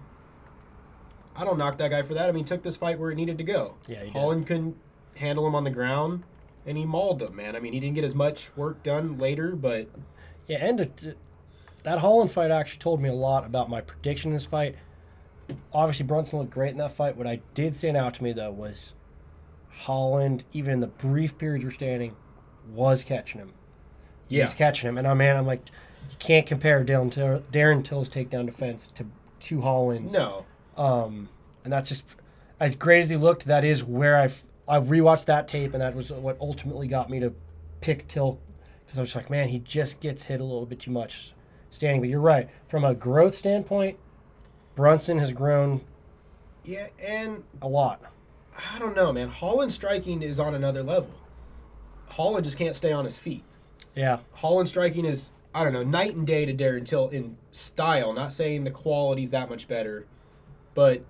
I don't knock that guy for that. I mean, he took this fight where it needed to go. Yeah, he Holland couldn't handle him on the ground, and he mauled him, man. I mean, he didn't get as much work done later, but... Yeah, and that Holland fight actually told me a lot about my prediction in this fight. Obviously, Brunson looked great in that fight. What I did stand out to me, though, was Holland, even in the brief periods we're standing, was catching him. He was catching him. And, I'm like, you can't compare Darren Till's takedown defense to Holland's. No. And that's just, as great as he looked, that is where I rewatched that tape, and that was what ultimately got me to pick Till, because I was like, man, he just gets hit a little bit too much standing. But you're right. From a growth standpoint, Brunson has grown and a lot. I don't know, man. Holland striking is on another level. Holland just can't stay on his feet. Yeah. Holland striking is, I don't know, night and day to Darren Till in style. Not saying the quality's that much better, but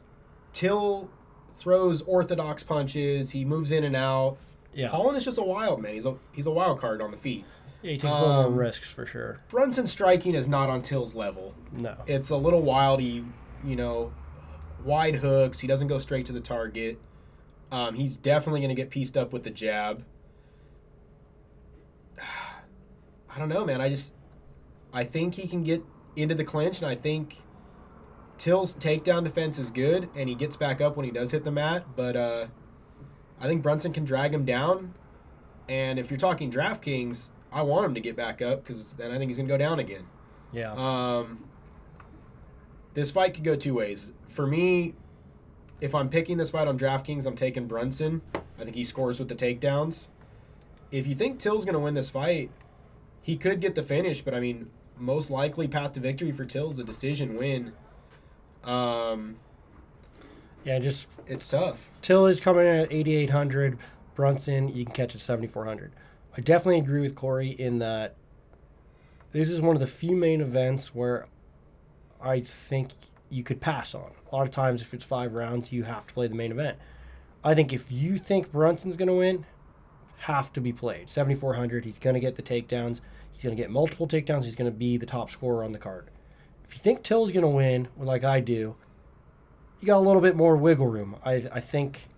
Till throws orthodox punches. He moves in and out. Yeah. Holland is just a wild man. He's a wild card on the feet. Yeah, he takes a little more risks for sure. Brunson striking is not on Till's level. No. It's a little wild. Wide hooks. He doesn't go straight to the target. He's definitely going to get pieced up with the jab. I don't know, man. I think he can get into the clinch, and I think Till's takedown defense is good, and he gets back up when he does hit the mat. But I think Brunson can drag him down. And if you're talking Draftkings, I want him to get back up, because then I think he's going to go down again. Yeah. This fight could go two ways. For me, if I'm picking this fight on DraftKings, I'm taking Brunson. I think he scores with the takedowns. If you think Till's going to win this fight, he could get the finish, but I mean, most likely path to victory for Till's a decision win. It's tough. Till is coming in at 8,800. Brunson, you can catch at 7,400. I definitely agree with Corey in that this is one of the few main events where I think you could pass on. A lot of times, if it's 5 rounds, you have to play the main event. I think if you think Brunson's going to win, have to be played. 7,400, he's going to get the takedowns. He's going to get multiple takedowns. He's going to be the top scorer on the card. If you think Till's going to win, like I do, you got a little bit more wiggle room. I think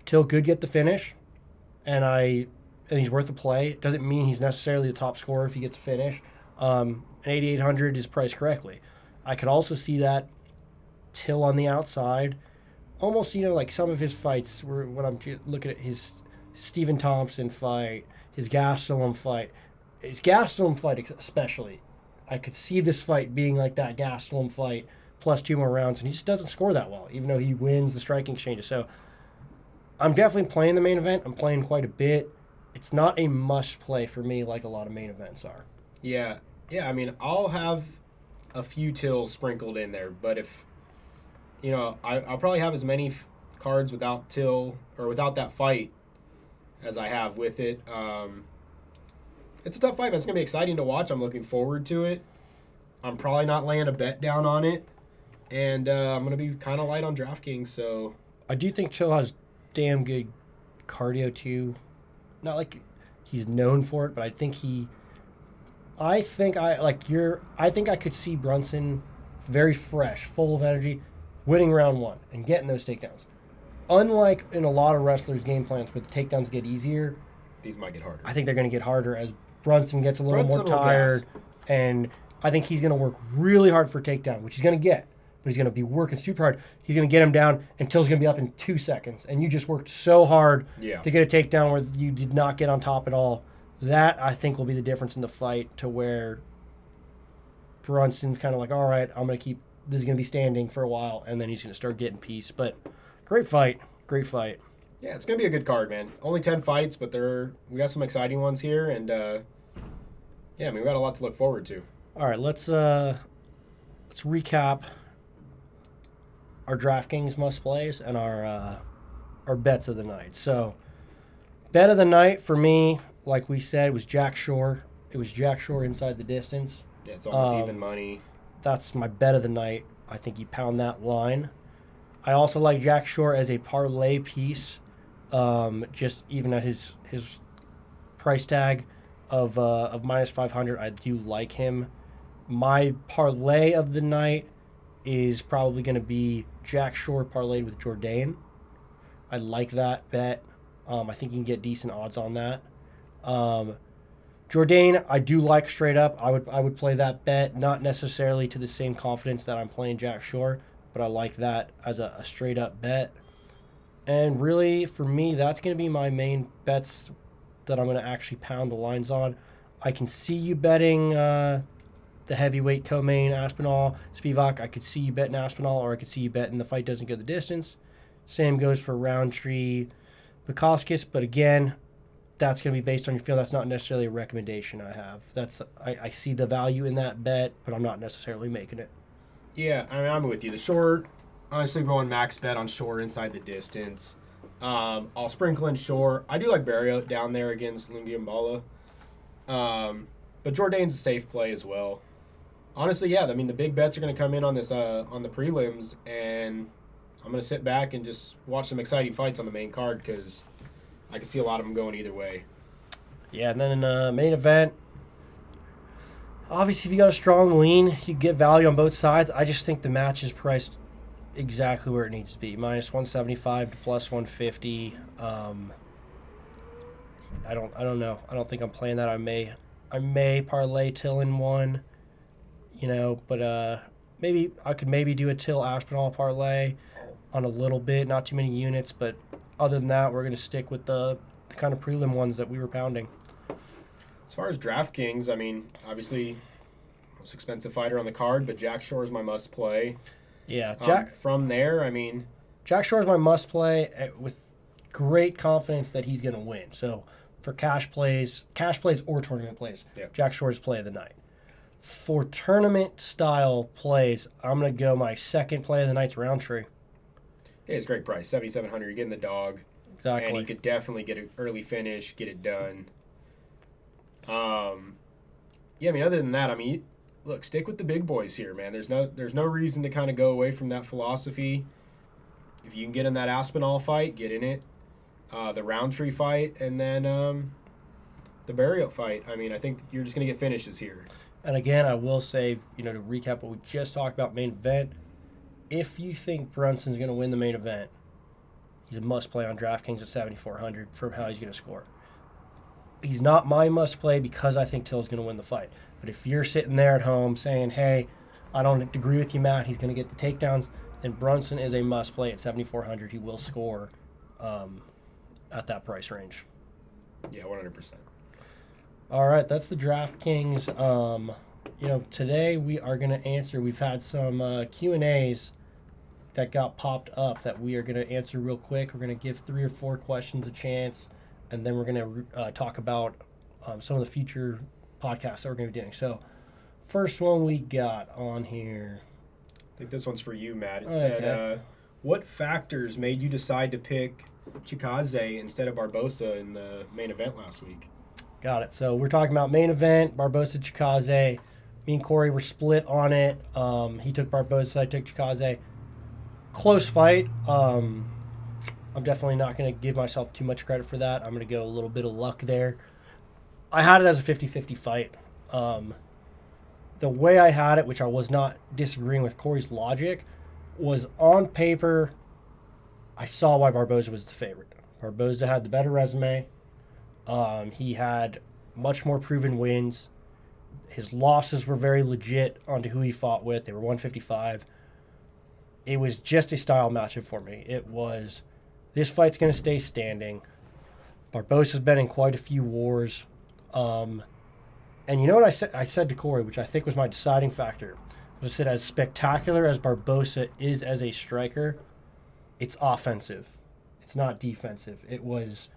Till could get the finish, and he's worth a play. It doesn't mean he's necessarily the top scorer if he gets a finish. And 8,800 is priced correctly. I could also see that Till on the outside, almost, like some of his fights, when I'm looking at his Stephen Thompson fight, his Gastelum fight, especially, I could see this fight being like that Gastelum fight plus 2 more rounds, and he just doesn't score that well, even though he wins the striking exchanges. So I'm definitely playing the main event. I'm playing quite a bit. It's not a must play for me like a lot of main events are. Yeah. I mean, I'll have a few Tills sprinkled in there, but if I'll probably have as many cards without Till or without that fight as I have with it. It's a tough fight, man. It's gonna be exciting to watch. I'm looking forward to it. I'm probably not laying a bet down on it, and I'm gonna be kind of light on DraftKings. So I do think Till has damn good cardio too. Not like he's known for it, but I think I think I could see Brunson very fresh, full of energy, winning round 1 and getting those takedowns. Unlike in a lot of wrestlers' game plans where the takedowns get easier, these might get harder. I think they're going to get harder as Brunson gets a little more tired, and I think he's going to work really hard for takedown, which he's going to get. but he's going to be working super hard. He's going to get him down, and Till's going to be up in 2 seconds. And you just worked so hard to get a takedown where you did not get on top at all. That, I think, will be the difference in the fight to where Brunson's kind of like, all right, I'm going to keep – this is going to be standing for a while, and then he's going to start getting peace. But great fight. Great fight. Yeah, it's going to be a good card, man. Only 10 fights, but we got some exciting ones here, and yeah, I mean, we got a lot to look forward to. All right, let's recap our Draftkings must plays and our bets of the night. So, bet of the night for me, like we said, was Jack Shore. It was Jack Shore inside the distance. Yeah, it's almost even money. That's my bet of the night. I think you pound that line. I also like Jack Shore as a parlay piece. Just even at his price tag of minus 500, I do like him. My parlay of the night is probably going to be Jack Shore parlayed with Jourdain. I like that bet. I think you can get decent odds on that. Jourdain, I do like straight up. I would play that bet, not necessarily to the same confidence that I'm playing Jack Shore, but I like that as a straight up bet. And really, for me, that's going to be my main bets that I'm going to actually pound the lines on. I can see you betting the heavyweight co-main Aspinall, Spivak. I could see you betting Aspinall, or I could see you betting the fight doesn't go the distance. Same goes for Roundtree, Bukauskas, but again, that's going to be based on your feel. That's not necessarily a recommendation I have. I see the value in that bet, but I'm not necessarily making it. Yeah, I mean, I'm with you. The Shore, honestly, going max bet on Shore inside the distance. I'll sprinkle in Shore. I do like Barrio down there against Lungiambala. But Jourdain's a safe play as well. Honestly, yeah, I mean, the big bets are going to come in on this on the prelims, and I'm going to sit back and just watch some exciting fights on the main card because I can see a lot of them going either way. Yeah, and then in the main event, obviously, if you got a strong lean, you get value on both sides. I just think the match is priced exactly where it needs to be, minus 175 to plus 150. I don't know. I don't think I'm playing that. I may parlay Till in one, but maybe I could do a Till Aspinall parlay on a little bit, not too many units, but other than that, we're going to stick with the kind of prelim ones that we were pounding. As far as DraftKings, I mean, obviously, most expensive fighter on the card, but Jack Shore is my must play. Yeah, from there, I mean, Jack Shore is my must play with great confidence that he's going to win. So for cash plays or tournament plays, Jack Shore's play of the night. For tournament style plays, I'm going to go my second play of the night's Roundtree. Yeah, it's a great price, $7,700. You're getting the dog. Exactly. And he could definitely get an early finish, get it done. Yeah, I mean, other than that, I mean, look, stick with the big boys here, man. There's no reason to kind of go away from that philosophy. If you can get in that Aspinall fight, get in it. The Roundtree fight, and then the Barrio fight. I mean, I think you're just going to get finishes here. And again, I will say, to recap what we just talked about, main event, if you think Brunson's going to win the main event, he's a must-play on DraftKings at 7,400 from how he's going to score. He's not my must-play because I think Till's going to win the fight. But if you're sitting there at home saying, hey, I don't agree with you, Matt, he's going to get the takedowns, then Brunson is a must-play at 7,400. He will score at that price range. Yeah, 100%. All right, that's the DraftKings. Today we are going to answer. We've had some Q&As that got popped up that we are going to answer real quick. We're going to give 3 or 4 questions a chance, and then we're going to talk about some of the future podcasts that we're going to be doing. So, first one we got on here. I think this one's for you, Matt. It said, what factors made you decide to pick Chikadze instead of Barboza in the main event last week? Got it. So we're talking about main event, Barboza, Chikadze. Me and Corey were split on it. He took Barboza, I took Chikadze. Close fight. I'm definitely not going to give myself too much credit for that. I'm going to go a little bit of luck there. I had it as a 50-50 fight. The way I had it, which I was not disagreeing with Corey's logic, was on paper, I saw why Barboza was the favorite. Barboza had the better resume. He had much more proven wins. His losses were very legit onto who he fought with. They were 155. it was just a style matchup for me. It was, this fight's going to stay standing. Barboza's been in quite a few wars. And you know what I said to Corey, which I think was my deciding factor, was I said, as spectacular as Barboza is as a striker, it's offensive. It's not defensive. It was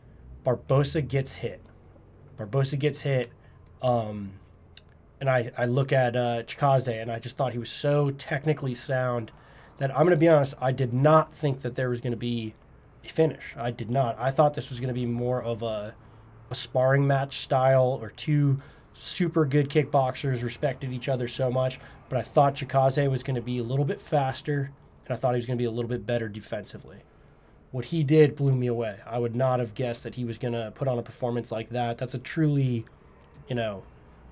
Barboza gets hit. And I look at Chikadze, and I just thought he was so technically sound that I'm going to be honest, I did not think that there was going to be a finish. I did not. I thought this was going to be more of a sparring match style, or two super good kickboxers respected each other so much, but I thought Chikadze was going to be a little bit faster, and I thought he was going to be a little bit better defensively. What he did blew me away. I would not have guessed that he was going to put on a performance like that. That's a truly,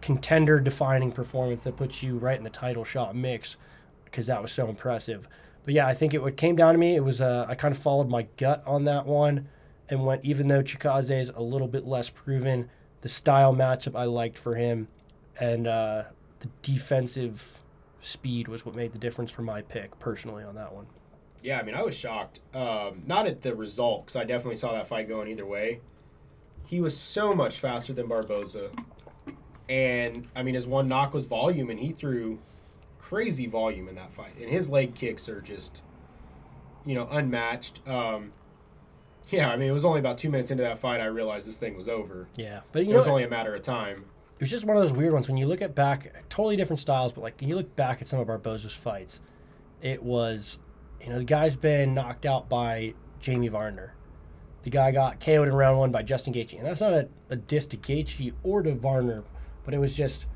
contender-defining performance that puts you right in the title shot mix, because that was so impressive. But yeah, I think it came down to me. It was I kind of followed my gut on that one and went, even though Chikadze is a little bit less proven, the style matchup I liked for him, and the defensive speed was what made the difference for my pick personally on that one. Yeah, I mean, I was shocked. Not at the result, because I definitely saw that fight going either way. He was so much faster than Barboza. And, I mean, his one knock was volume, and he threw crazy volume in that fight. And his leg kicks are just, unmatched. Yeah, I mean, it was only about 2 minutes into that fight I realized this thing was over. Yeah. But it was only a matter of time. It was just one of those weird ones. When you look at back, totally different styles, but, when you look back at some of Barboza's fights, it was, the guy's been knocked out by Jamie Varner. The guy got KO'd in round 1 by Justin Gaethje. And that's not a diss to Gaethje or to Varner, but it was just,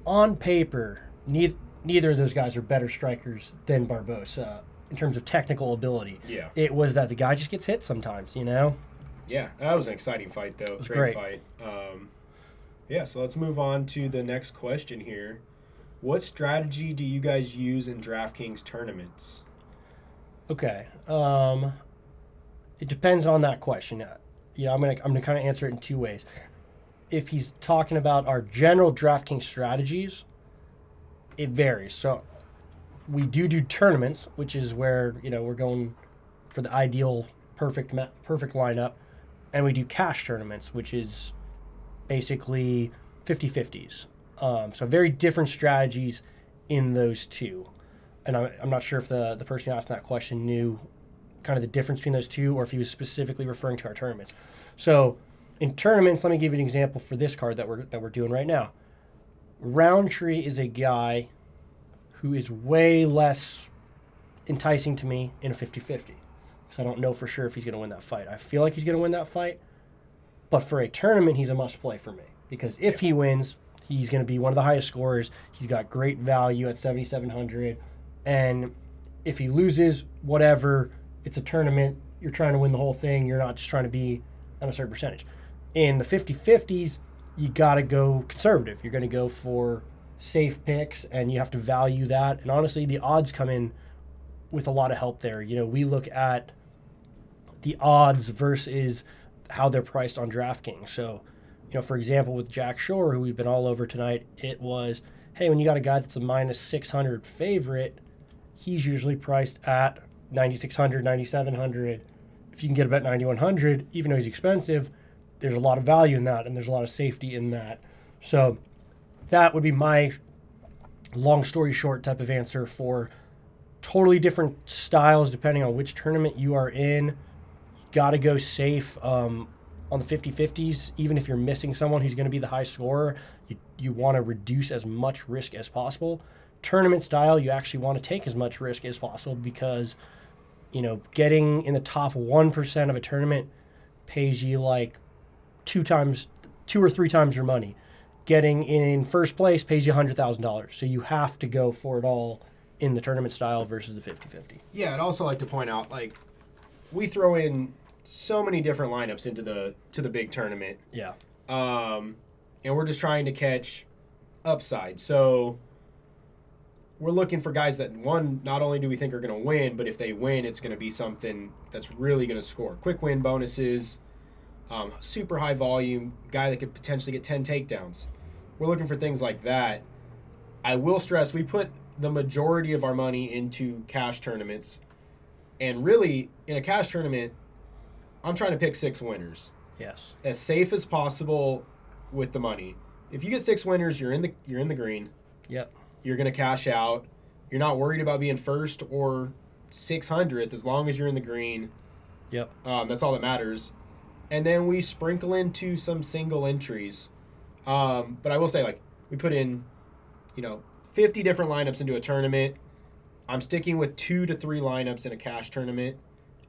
on paper, neither of those guys are better strikers than Barboza in terms of technical ability. Yeah. It was that the guy just gets hit sometimes, Yeah, that was an exciting fight, though. It was Great great. fight. Yeah, so let's move on to the next question here. What strategy do you guys use in Draftkings tournaments? Okay. It depends on that question. I'm gonna kind of answer it in two ways. If he's talking about our general DraftKings strategies, it varies. So we do tournaments, which is where, we're going for the ideal perfect lineup. And we do cash tournaments, which is basically 50-50s. So very different strategies in those two. And I'm not sure if the person who asked that question knew kind of the difference between those two, or if he was specifically referring to our tournaments. So in tournaments, let me give you an example for this card that we're doing right now. Roundtree is a guy who is way less enticing to me in a 50-50, because I don't know for sure if he's going to win that fight. I feel like he's going to win that fight, but for a tournament, he's a must-play for me, because if he wins, he's going to be one of the highest scorers. He's got great value at 7,700, and if he loses, whatever, it's a tournament. You're trying to win the whole thing. You're not just trying to be on a certain percentage. In the 50-50s, you got to go conservative. You're going to go for safe picks, and you have to value that. And honestly, the odds come in with a lot of help there. We look at the odds versus how they're priced on DraftKings. So, for example, with Jack Shore, who we've been all over tonight, it was, hey, when you got a guy that's a minus 600 favorite, he's usually priced at 9,600, 9,700. If you can get about 9,100, even though he's expensive, there's a lot of value in that, and there's a lot of safety in that. So that would be my long story short type of answer for totally different styles depending on which tournament you are in. You got to go safe on the 50-50s. Even if you're missing someone who's going to be the high scorer, you want to reduce as much risk as possible. Tournament style, you actually want to take as much risk as possible, because getting in the top 1% of a tournament pays you like 2 or 3 times your money. Getting in first place pays you $100,000. So you have to go for it all in the tournament style versus the 50-50. Yeah, I'd also like to point out, we throw in so many different lineups into the big tournament. Yeah. And we're just trying to catch upside. So we're looking for guys that, one, not only do we think are going to win, but if they win, it's going to be something that's really going to score. Quick win bonuses, super high volume, guy that could potentially get 10 takedowns. We're looking for things like that. I will stress, we put the majority of our money into cash tournaments. And really, in a cash tournament, I'm trying to pick 6 winners. Yes. As safe as possible with the money. If you get 6 winners, you're in the green. Yep. You're going to cash out. You're not worried about being first or 600th as long as you're in the green. Yep. That's all that matters. And then we sprinkle into some single entries. But I will say, like, we put in, 50 different lineups into a tournament. I'm sticking with 2 to 3 lineups in a cash tournament.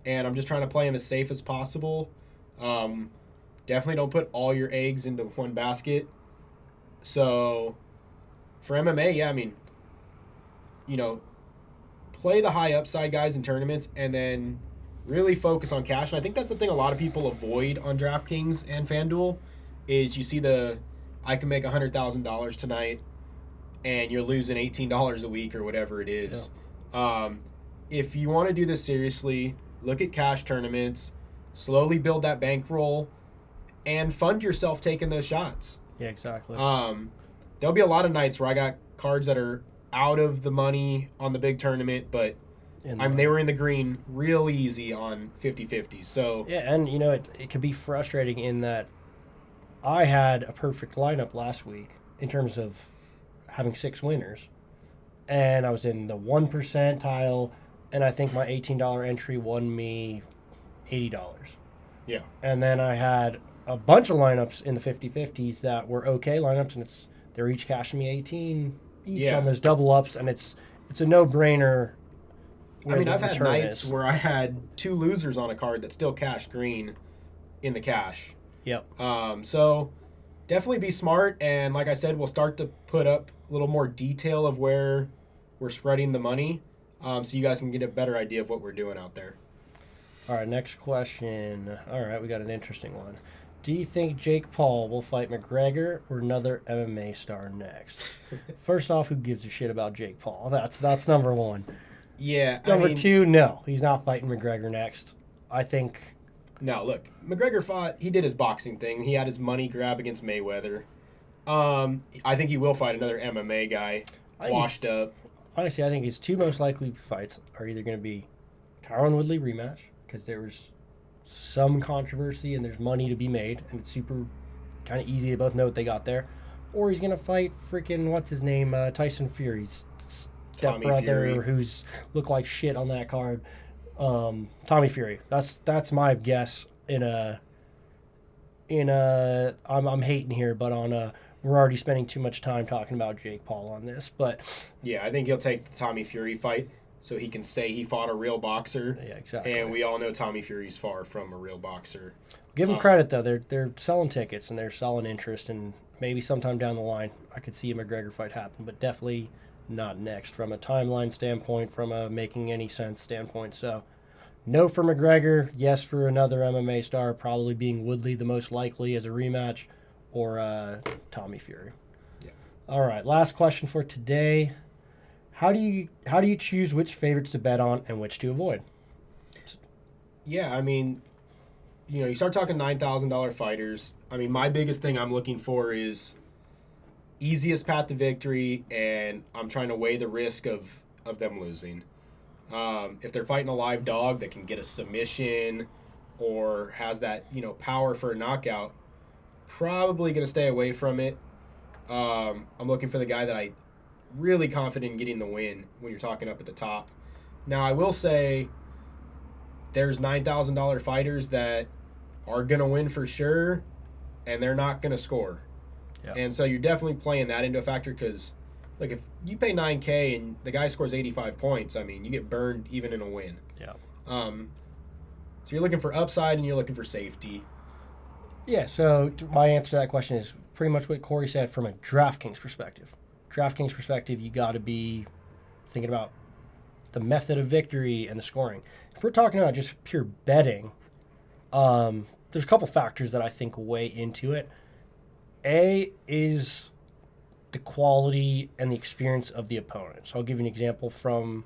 And I'm just trying to play them as safe as possible. Definitely don't put all your eggs into one basket. So for MMA, yeah, I mean, play the high upside guys in tournaments and then really focus on cash. And I think that's the thing a lot of people avoid on DraftKings and FanDuel is you see I can make $100,000 tonight and you're losing $18 a week or whatever it is. Yeah. If you want to do this seriously, look at cash tournaments, slowly build that bankroll, and fund yourself taking those shots. Yeah, exactly. There'll be a lot of nights where I got cards that are out of the money on the big tournament, but they were in the green real easy on 50-50. So yeah, and it could be frustrating in that I had a perfect lineup last week in terms of having 6 winners, and I was in the 1 percentile, and I think my $18 entry won me $80. Yeah. And then I had a bunch of lineups in the 50-50s that were okay lineups, and they're each cashing me 18 each on those double ups, and it's a no-brainer. I mean, I've had nights where I had 2 losers on a card that still cashed green in the cash. Yep. So definitely be smart, and like I said, we'll start to put up a little more detail of where we're spreading the money, so you guys can get a better idea of what we're doing out there. All right, next question. All right, we got an interesting one. Do you think Jake Paul will fight McGregor or another MMA star next? First off, who gives a shit about Jake Paul? That's number one. Yeah. Number 2, no, he's not fighting McGregor next. I think. No, look, McGregor he did his boxing thing. He had his money grab against Mayweather. I think he will fight another MMA guy, washed up. Honestly, I think his 2 most likely fights are either going to be Tyron Woodley rematch, because there was some controversy and there's money to be made, and it's super kind of easy to both know what they got there. Or he's going to fight freaking, what's his name, Tyson Fury's stepbrother, who's looked like shit on that card. Tommy Fury. That's my guess I'm hating here, but we're already spending too much time talking about Jake Paul on this. But yeah, I think he'll take the Tommy Fury fight so he can say he fought a real boxer. Yeah, exactly. And we all know Tommy Fury's far from a real boxer. Give him credit, though. They're selling tickets and they're selling interest, and maybe sometime down the line I could see a McGregor fight happen, but definitely not next from a timeline standpoint, from a making any sense standpoint. So no for McGregor, yes for another MMA star, probably being Woodley the most likely as a rematch, or Tommy Fury. Yeah. All right, last question for today. How do you choose which favorites to bet on and which to avoid? Yeah, I mean, you start talking $9,000 fighters. I mean, my biggest thing I'm looking for is easiest path to victory, and I'm trying to weigh the risk of them losing. If they're fighting a live dog that can get a submission or has that, power for a knockout, probably going to stay away from it. I'm looking for the guy that I really confident in getting the win when you're talking up at the top. Now, I will say there's $9,000 fighters that are going to win for sure, and they're not going to score. Yep. And so you're definitely playing that into a factor because, like, if you pay $9K and the guy scores 85 points, I mean, you get burned even in a win. Yeah. So you're looking for upside and you're looking for safety. Yeah, so my answer to that question is pretty much what Corey said from a DraftKings perspective. DraftKings perspective, you got to be thinking about the method of victory and the scoring. If we're talking about just pure betting, there's a couple factors that I think weigh into it. A is the quality and the experience of the opponent. So I'll give you an example from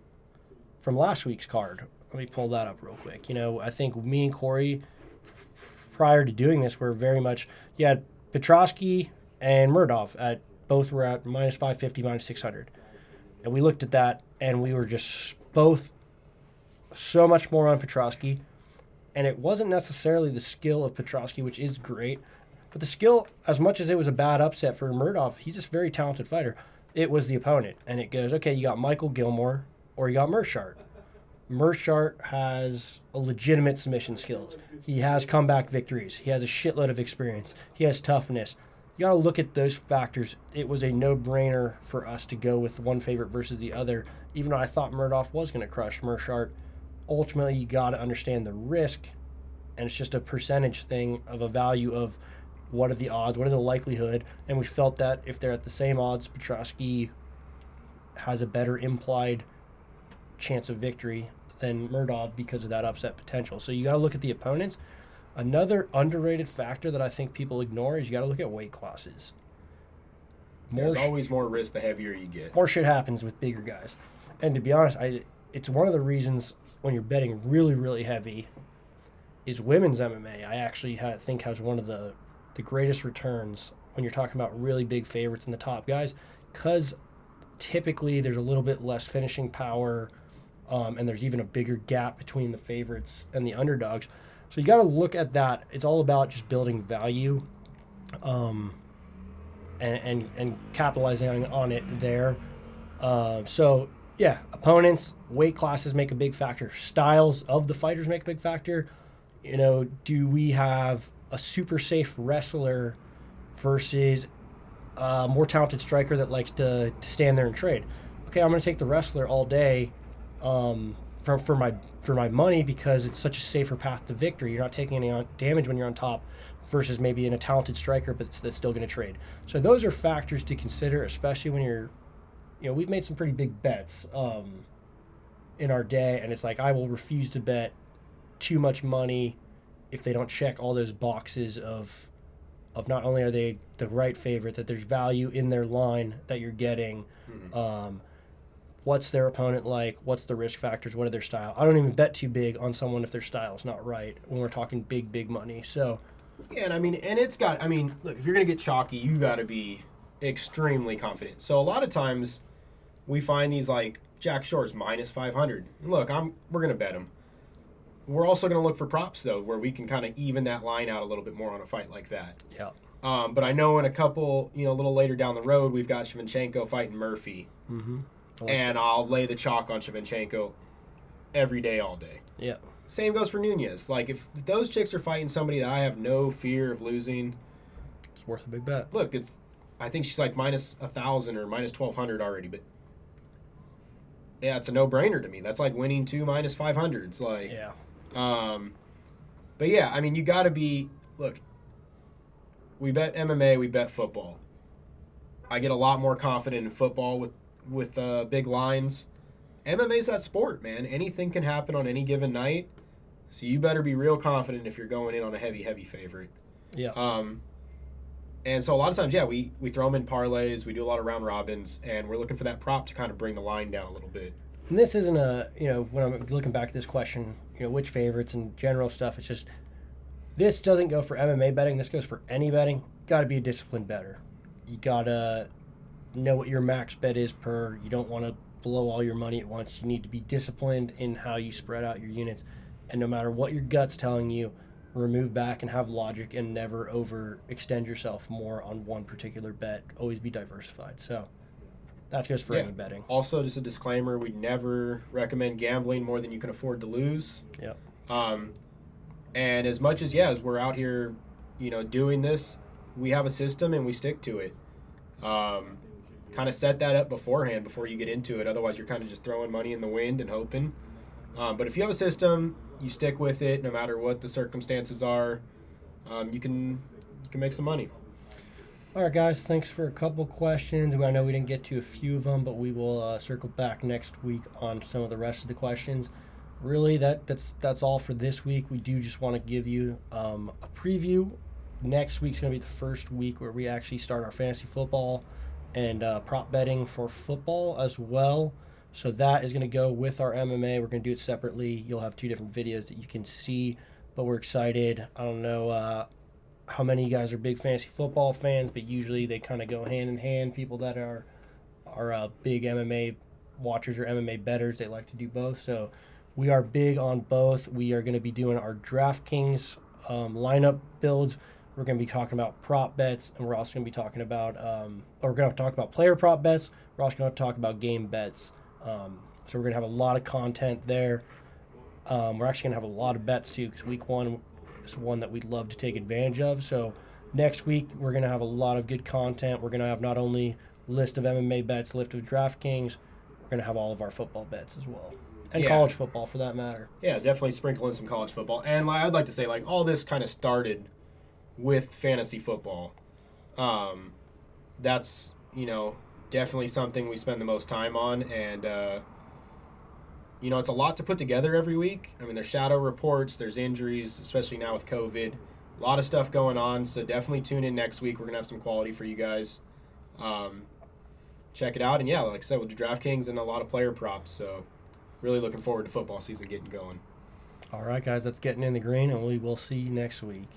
last week's card. Let me pull that up real quick. I think me and Corey, prior to doing this, were very much, you had Petrosky and Murdov both were at minus 550, minus 600. And we looked at that, and we were just both so much more on Petrosky. And it wasn't necessarily the skill of Petrosky, which is great, but the skill, as much as it was a bad upset for Murdoch, he's just a very talented fighter. It was the opponent. And it goes, okay, you got Michael Gilmore or you got Mershart. Mershart has a legitimate submission skills. He has comeback victories. He has a shitload of experience. He has toughness. You got to look at those factors. It was a no-brainer for us to go with one favorite versus the other, even though I thought Murdoch was going to crush Mershart. Ultimately, you got to understand the risk, and it's just a percentage thing of a value of what are the odds, what are the likelihood, and we felt that if they're at the same odds, Petrosky has a better implied chance of victory than Murdoch because of that upset potential. So you got to look at the opponents. Another underrated factor that I think people ignore is you got to look at weight classes. There's always more risk the heavier you get. More shit happens with bigger guys. And to be honest, it's one of the reasons when you're betting really, really heavy is women's MMA. I actually think has one of the greatest returns when you're talking about really big favorites and the top guys, because typically there's a little bit less finishing power, and there's even a bigger gap between the favorites and the underdogs. So you got to look at that. It's all about just building value, and capitalizing on it there. So yeah, opponents, weight classes make a big factor. Styles of the fighters make a big factor. You know, do we have a super safe wrestler versus a more talented striker that likes to stand there and trade? Okay, I'm going to take the wrestler all day for my money because it's such a safer path to victory. You're not taking any damage when you're on top versus maybe in a talented striker but that's still going to trade. So those are factors to consider, especially when you're, you know, we've made some pretty big bets in our day, and it's like I will refuse to bet too much money if they don't check all those boxes of not only are they the right favorite, that there's value in their line that you're getting. Mm-hmm. What's their opponent like? What's the risk factors? What are their style? I don't even bet too big on someone if their style's not right when we're talking big money. So yeah, and look, if you're gonna get chalky, you got to be extremely confident. So a lot of times we find these like Jack Shore's minus 500. Look, we're gonna bet him. We're also going to look for props, though, where we can kind of even that line out a little bit more on a fight like that. Yeah. But I know in a couple, a little later down the road, we've got Shevchenko fighting Murphy. Mm-hmm. And I'll lay the chalk on Shevchenko every day, all day. Yeah. Same goes for Nunez. Like, if those chicks are fighting somebody that I have no fear of losing, it's worth a big bet. Look, I think she's like minus 1,000 or minus 1,200 already, but yeah, it's a no-brainer to me. That's like winning 2 minus 500s. Like, yeah. But yeah, I mean, you got to be, look, we bet MMA, we bet football. I get a lot more confident in football with big lines. MMA's that sport, man. Anything can happen on any given night. So you better be real confident if you're going in on a heavy favorite. Yeah. And so a lot of times, yeah, we throw them in parlays. We do a lot of round robins, and we're looking for that prop to kind of bring the line down a little bit. And this isn't when I'm looking back at this question, which favorites and general stuff, it's just, this doesn't go for MMA betting. This goes for any betting. Got to be a disciplined bettor. You got to know what your max bet is per. You don't want to blow all your money at once. You need to be disciplined in how you spread out your units. And no matter what your gut's telling you, remove back and have logic and never overextend yourself more on one particular bet. Always be diversified. So that goes for any betting. Also, just a disclaimer, we never recommend gambling more than you can afford to lose. Yep. And as much as we're out here, doing this, we have a system and we stick to it. Kind of set that up beforehand before you get into it. Otherwise, you're kind of just throwing money in the wind and hoping. But if you have a system, you stick with it no matter what the circumstances are. You can make some money. All right, guys, thanks for a couple questions. I know we didn't get to a few of them, but we will circle back next week on some of the rest of the questions. Really, that's all for this week. We do just want to give you a preview. Next week's going to be the first week where we actually start our fantasy football and prop betting for football as well. So that is going to go with our MMA. We're going to do it separately. You'll have 2 different videos that you can see, but we're excited. I don't know how many of you guys are big fantasy football fans, but usually they kind of go hand in hand. People that are big MMA watchers or MMA bettors. They like to do both. So we are big on both. We are going to be doing our Draftkings lineup builds. We're going to be talking about prop bets, and we're also going to be talking about, we're going to talk about player prop bets. We're also going to talk about game bets. So we're going to have a lot of content there. We're actually going to have a lot of bets too, because week 1 is one that we'd love to take advantage of. So next week, we're going to have a lot of good content. We're going to have not only list of MMA bets, list of DraftKings, we're going to have all of our football bets as well. And college football, for that matter. Yeah, definitely sprinkle in some college football. And I'd like to say, all this kind of started with fantasy football. That's, definitely something we spend the most time on. And, it's a lot to put together every week. I mean, there's shadow reports, there's injuries, especially now with COVID. A lot of stuff going on, so definitely tune in next week. We're going to have some quality for you guys. Check it out. And, like I said, we'll do DraftKings and a lot of player props. So really looking forward to football season getting going. All right, guys, that's getting in the green, and we will see you next week.